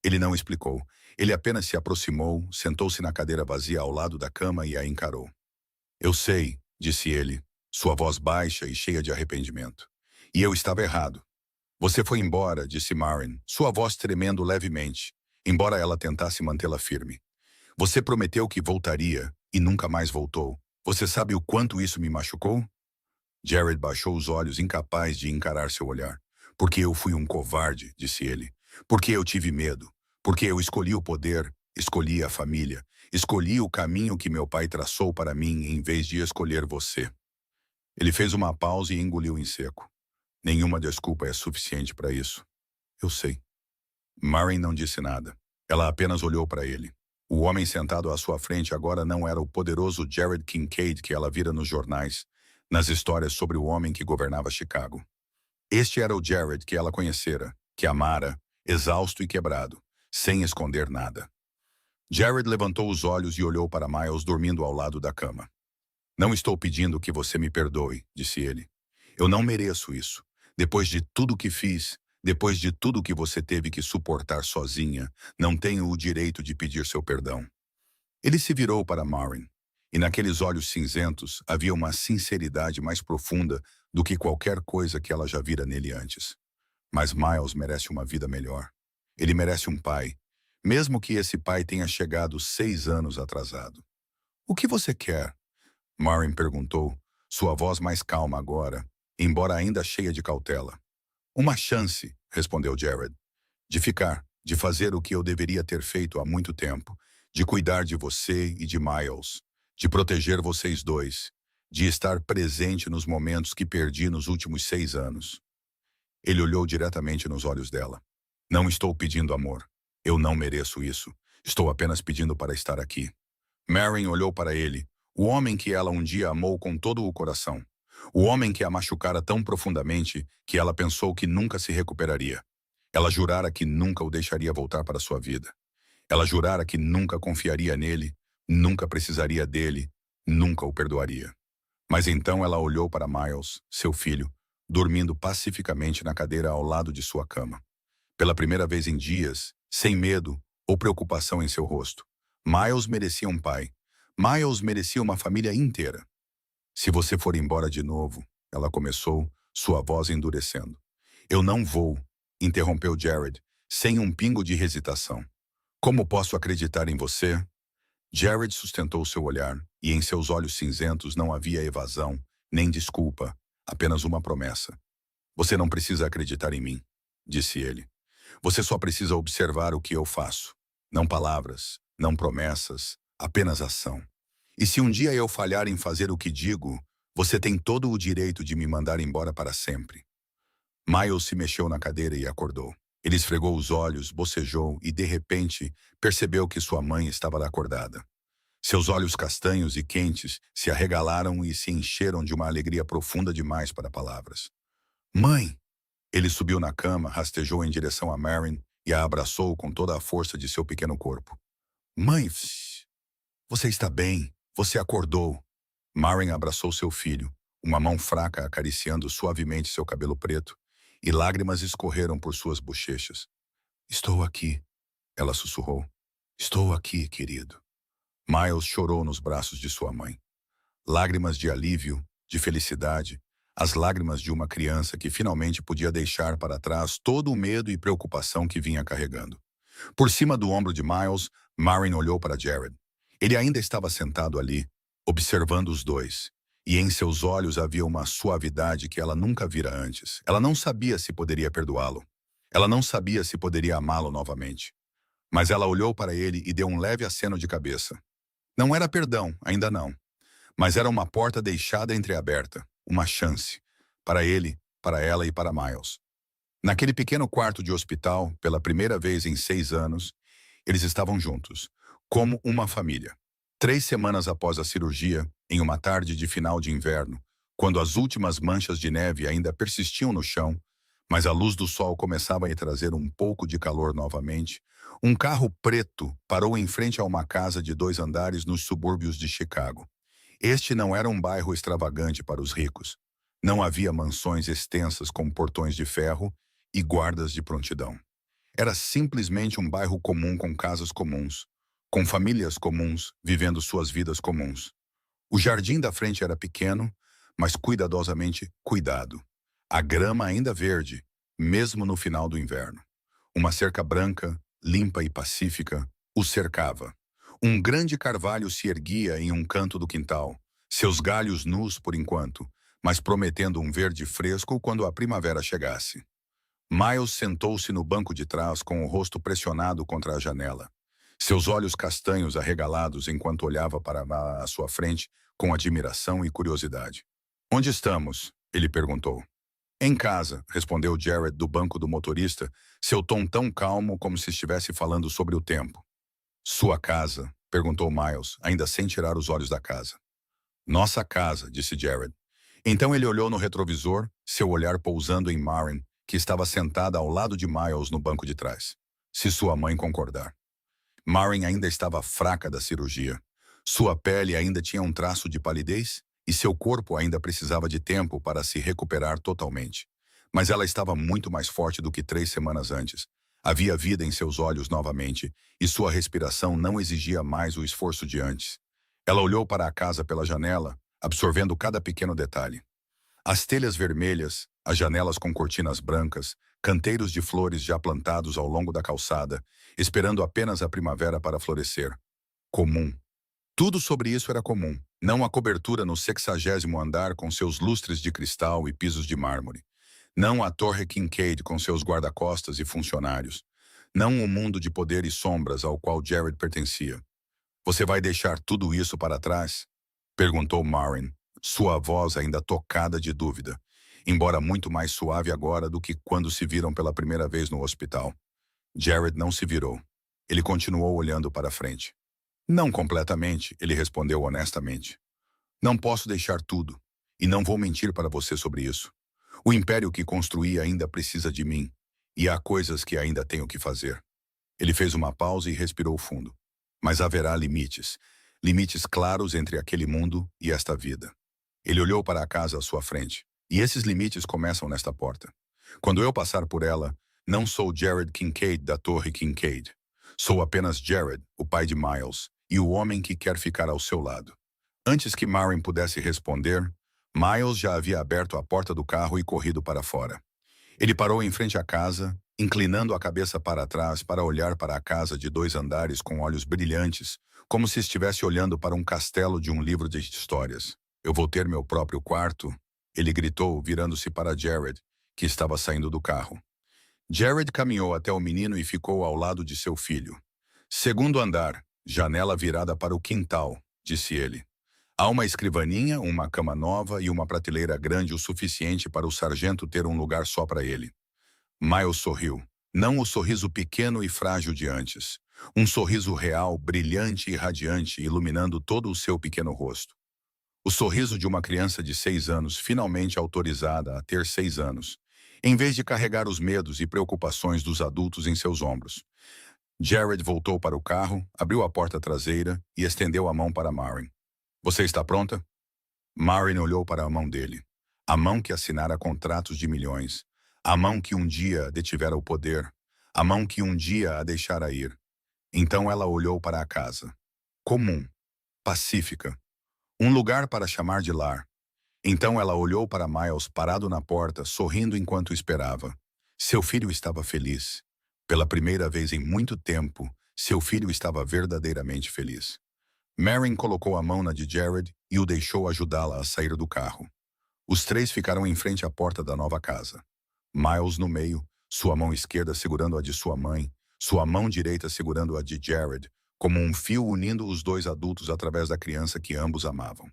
Speaker 1: Ele não explicou. Ele apenas se aproximou, sentou-se na cadeira vazia ao lado da cama e a encarou. Eu sei, disse ele, sua voz baixa e cheia de arrependimento. E eu estava errado. Você foi embora, disse Marin, sua voz tremendo levemente, embora ela tentasse mantê-la firme. Você prometeu que voltaria, e nunca mais voltou. Você sabe o quanto isso me machucou? Jared baixou os olhos, incapaz de encarar seu olhar. Porque eu fui um covarde, disse ele. Porque eu tive medo. Porque eu escolhi o poder, escolhi a família, escolhi o caminho que meu pai traçou para mim em vez de escolher você. Ele fez uma pausa e engoliu em seco. Nenhuma desculpa é suficiente para isso. Eu sei. Marin não disse nada. Ela apenas olhou para ele. O homem sentado à sua frente agora não era o poderoso Jared Kincaid que ela vira nos jornais, nas histórias sobre o homem que governava Chicago. Este era o Jared que ela conhecera, que amara, exausto e quebrado, sem esconder nada. Jared levantou os olhos e olhou para Miles dormindo ao lado da cama. Não estou pedindo que você me perdoe, disse ele. Eu não mereço isso. Depois de tudo que fiz, depois de tudo que você teve que suportar sozinha, não tenho o direito de pedir seu perdão. Ele se virou para Marin, e naqueles olhos cinzentos havia uma sinceridade mais profunda do que qualquer coisa que ela já vira nele antes. Mas Miles merece uma vida melhor. Ele merece um pai, mesmo que esse pai tenha chegado 6 anos atrasado. O que você quer? Marin perguntou, sua voz mais calma agora, embora ainda cheia de cautela. Uma chance, respondeu Jared, de ficar, de fazer o que eu deveria ter feito há muito tempo, de cuidar de você e de Miles, de proteger vocês dois, de estar presente nos momentos que perdi nos últimos 6 anos. Ele olhou diretamente nos olhos dela. Não estou pedindo amor. Eu não mereço isso. Estou apenas pedindo para estar aqui. Marin olhou para ele, o homem que ela um dia amou com todo o coração. O homem que a machucara tão profundamente que ela pensou que nunca se recuperaria. Ela jurara que nunca o deixaria voltar para sua vida. Ela jurara que nunca confiaria nele, nunca precisaria dele, nunca o perdoaria. Mas então ela olhou para Miles, seu filho, dormindo pacificamente na cadeira ao lado de sua cama. Pela primeira vez em dias, sem medo ou preocupação em seu rosto. Miles merecia um pai. Miles merecia uma família inteira. Se você for embora de novo, ela começou, sua voz endurecendo. Eu não vou, interrompeu Jared, sem um pingo de hesitação. Como posso acreditar em você? Jared sustentou seu olhar, e em seus olhos cinzentos não havia evasão, nem desculpa, apenas uma promessa. Você não precisa acreditar em mim, disse ele. Você só precisa observar o que eu faço. Não palavras, não promessas, apenas ação. E se um dia eu falhar em fazer o que digo, você tem todo o direito de me mandar embora para sempre. Miles se mexeu na cadeira e acordou. Ele esfregou os olhos, bocejou e, de repente, percebeu que sua mãe estava acordada. Seus olhos castanhos e quentes se arregalaram e se encheram de uma alegria profunda demais para palavras. Mãe! Ele subiu na cama, rastejou em direção a Marin e a abraçou com toda a força de seu pequeno corpo. Mãe, você está bem? Você acordou. Marin abraçou seu filho, uma mão fraca acariciando suavemente seu cabelo preto, e lágrimas escorreram por suas bochechas. Estou aqui, ela sussurrou. Estou aqui, querido. Miles chorou nos braços de sua mãe. Lágrimas de alívio, de felicidade, as lágrimas de uma criança que finalmente podia deixar para trás todo o medo e preocupação que vinha carregando. Por cima do ombro de Miles, Marin olhou para Jared. Ele ainda estava sentado ali, observando os dois, e em seus olhos havia uma suavidade que ela nunca vira antes. Ela não sabia se poderia perdoá-lo. Ela não sabia se poderia amá-lo novamente. Mas ela olhou para ele e deu um leve aceno de cabeça. Não era perdão, ainda não. Mas era uma porta deixada entreaberta, uma chance, para ele, para ela e para Miles. Naquele pequeno quarto de hospital, pela primeira vez em 6 anos, eles estavam juntos, como uma família. 3 semanas após a cirurgia, em uma tarde de final de inverno, quando as últimas manchas de neve ainda persistiam no chão, mas a luz do sol começava a trazer um pouco de calor novamente, um carro preto parou em frente a uma casa de 2 andares nos subúrbios de Chicago. Este não era um bairro extravagante para os ricos. Não havia mansões extensas com portões de ferro e guardas de prontidão. Era simplesmente um bairro comum com casas comuns, com famílias comuns vivendo suas vidas comuns. O jardim da frente era pequeno, mas cuidadosamente cuidado. A grama ainda verde, mesmo no final do inverno. Uma cerca branca, limpa e pacífica, o cercava. Um grande carvalho se erguia em um canto do quintal, seus galhos nus por enquanto, mas prometendo um verde fresco quando a primavera chegasse. Miles sentou-se no banco de trás com o rosto pressionado contra a janela, seus olhos castanhos arregalados enquanto olhava para a sua frente com admiração e curiosidade. Onde estamos? Ele perguntou. Em casa, respondeu Jared do banco do motorista, seu tom tão calmo como se estivesse falando sobre o tempo. Sua casa? Perguntou Miles, ainda sem tirar os olhos da casa. Nossa casa, disse Jared. Então ele olhou no retrovisor, seu olhar pousando em Marin, que estava sentada ao lado de Miles no banco de trás. Se sua mãe concordar. Marin ainda estava fraca da cirurgia. Sua pele ainda tinha um traço de palidez e seu corpo ainda precisava de tempo para se recuperar totalmente. Mas ela estava muito mais forte do que 3 semanas antes. Havia vida em seus olhos novamente e sua respiração não exigia mais o esforço de antes. Ela olhou para a casa pela janela, absorvendo cada pequeno detalhe. As telhas vermelhas, as janelas com cortinas brancas, canteiros de flores já plantados ao longo da calçada, esperando apenas a primavera para florescer. Comum. Tudo sobre isso era comum, não a cobertura no 60º andar com seus lustres de cristal e pisos de mármore. Não a Torre Kincaid com seus guarda-costas e funcionários. Não o mundo de poder e sombras ao qual Jared pertencia. Você vai deixar tudo isso para trás? Perguntou Marin, sua voz ainda tocada de dúvida, embora muito mais suave agora do que quando se viram pela primeira vez no hospital. Jared não se virou. Ele continuou olhando para frente. Não completamente, ele respondeu honestamente. Não posso deixar tudo, e não vou mentir para você sobre isso. O império que construí ainda precisa de mim, e há coisas que ainda tenho que fazer. Ele fez uma pausa e respirou fundo. Mas haverá limites, limites claros entre aquele mundo e esta vida. Ele olhou para a casa à sua frente, e esses limites começam nesta porta. Quando eu passar por ela, não sou Jared Kincaid da Torre Kincaid. Sou apenas Jared, o pai de Miles, e o homem que quer ficar ao seu lado. Antes que Marin pudesse responder, Miles já havia aberto a porta do carro e corrido para fora. Ele parou em frente à casa, inclinando a cabeça para trás para olhar para a casa de 2 andares com olhos brilhantes, como se estivesse olhando para um castelo de um livro de histórias. Eu vou ter meu próprio quarto? Ele gritou, virando-se para Jared, que estava saindo do carro. Jared caminhou até o menino e ficou ao lado de seu filho. 2º andar, janela virada para o quintal, disse ele. Há uma escrivaninha, uma cama nova e uma prateleira grande o suficiente para o sargento ter um lugar só para ele. Miles sorriu. Não o sorriso pequeno e frágil de antes. Um sorriso real, brilhante e radiante, iluminando todo o seu pequeno rosto. O sorriso de uma criança de 6 anos, finalmente autorizada a ter 6 anos, em vez de carregar os medos e preocupações dos adultos em seus ombros. Jared voltou para o carro, abriu a porta traseira e estendeu a mão para Marin. Você está pronta? Marin olhou para a mão dele. A mão que assinara contratos de milhões. A mão que um dia detivera o poder. A mão que um dia a deixara ir. Então ela olhou para a casa. Comum. Pacífica. Um lugar para chamar de lar. Então ela olhou para Miles parado na porta, sorrindo enquanto esperava. Seu filho estava feliz. Pela primeira vez em muito tempo, seu filho estava verdadeiramente feliz. Marin colocou a mão na de Jared e o deixou ajudá-la a sair do carro. Os três ficaram em frente à porta da nova casa. Miles no meio, sua mão esquerda segurando a de sua mãe, sua mão direita segurando a de Jared, como um fio unindo os dois adultos através da criança que ambos amavam.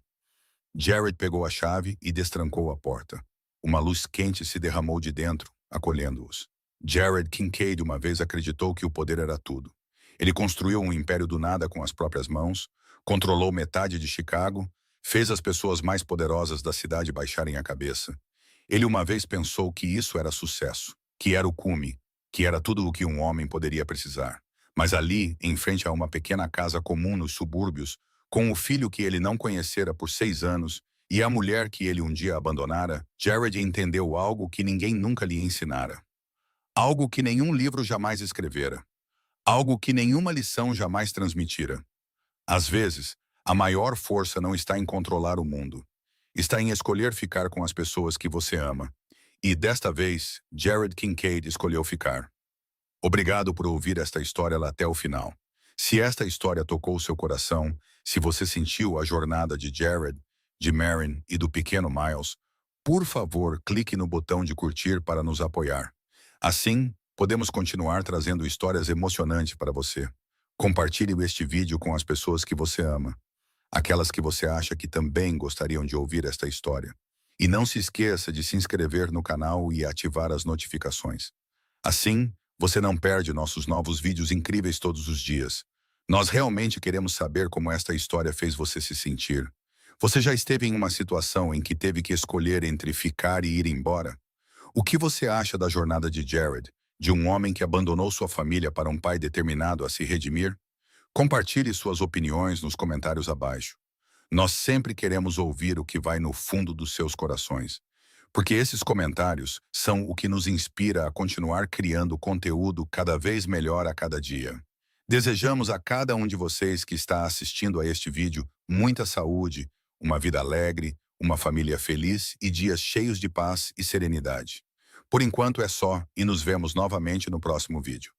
Speaker 1: Jared pegou a chave e destrancou a porta. Uma luz quente se derramou de dentro, acolhendo-os. Jared Kincaid uma vez acreditou que o poder era tudo. Ele construiu um império do nada com as próprias mãos, controlou metade de Chicago, fez as pessoas mais poderosas da cidade baixarem a cabeça. Ele uma vez pensou que isso era sucesso, que era o cume, que era tudo o que um homem poderia precisar. Mas ali, em frente a uma pequena casa comum nos subúrbios, com o filho que ele não conhecera por 6 anos e a mulher que ele um dia abandonara, Jared entendeu algo que ninguém nunca lhe ensinara. Algo que nenhum livro jamais escrevera. Algo que nenhuma lição jamais transmitira. Às vezes, a maior força não está em controlar o mundo. Está em escolher ficar com as pessoas que você ama. E, desta vez, Jared Kincaid escolheu ficar. Obrigado por ouvir esta história lá até o final. Se esta história tocou seu coração, se você sentiu a jornada de Jared, de Marin e do pequeno Miles, por favor, clique no botão de curtir para nos apoiar. Assim, podemos continuar trazendo histórias emocionantes para você. Compartilhe este vídeo com as pessoas que você ama, aquelas que você acha que também gostariam de ouvir esta história. E não se esqueça de se inscrever no canal e ativar as notificações. Assim, você não perde nossos novos vídeos incríveis todos os dias. Nós realmente queremos saber como esta história fez você se sentir. Você já esteve em uma situação em que teve que escolher entre ficar e ir embora? O que você acha da jornada de Jared, de um homem que abandonou sua família para um pai determinado a se redimir? Compartilhe suas opiniões nos comentários abaixo. Nós sempre queremos ouvir o que vai no fundo dos seus corações, porque esses comentários são o que nos inspira a continuar criando conteúdo cada vez melhor a cada dia. Desejamos a cada um de vocês que está assistindo a este vídeo muita saúde, uma vida alegre, uma família feliz e dias cheios de paz e serenidade. Por enquanto é só e nos vemos novamente no próximo vídeo.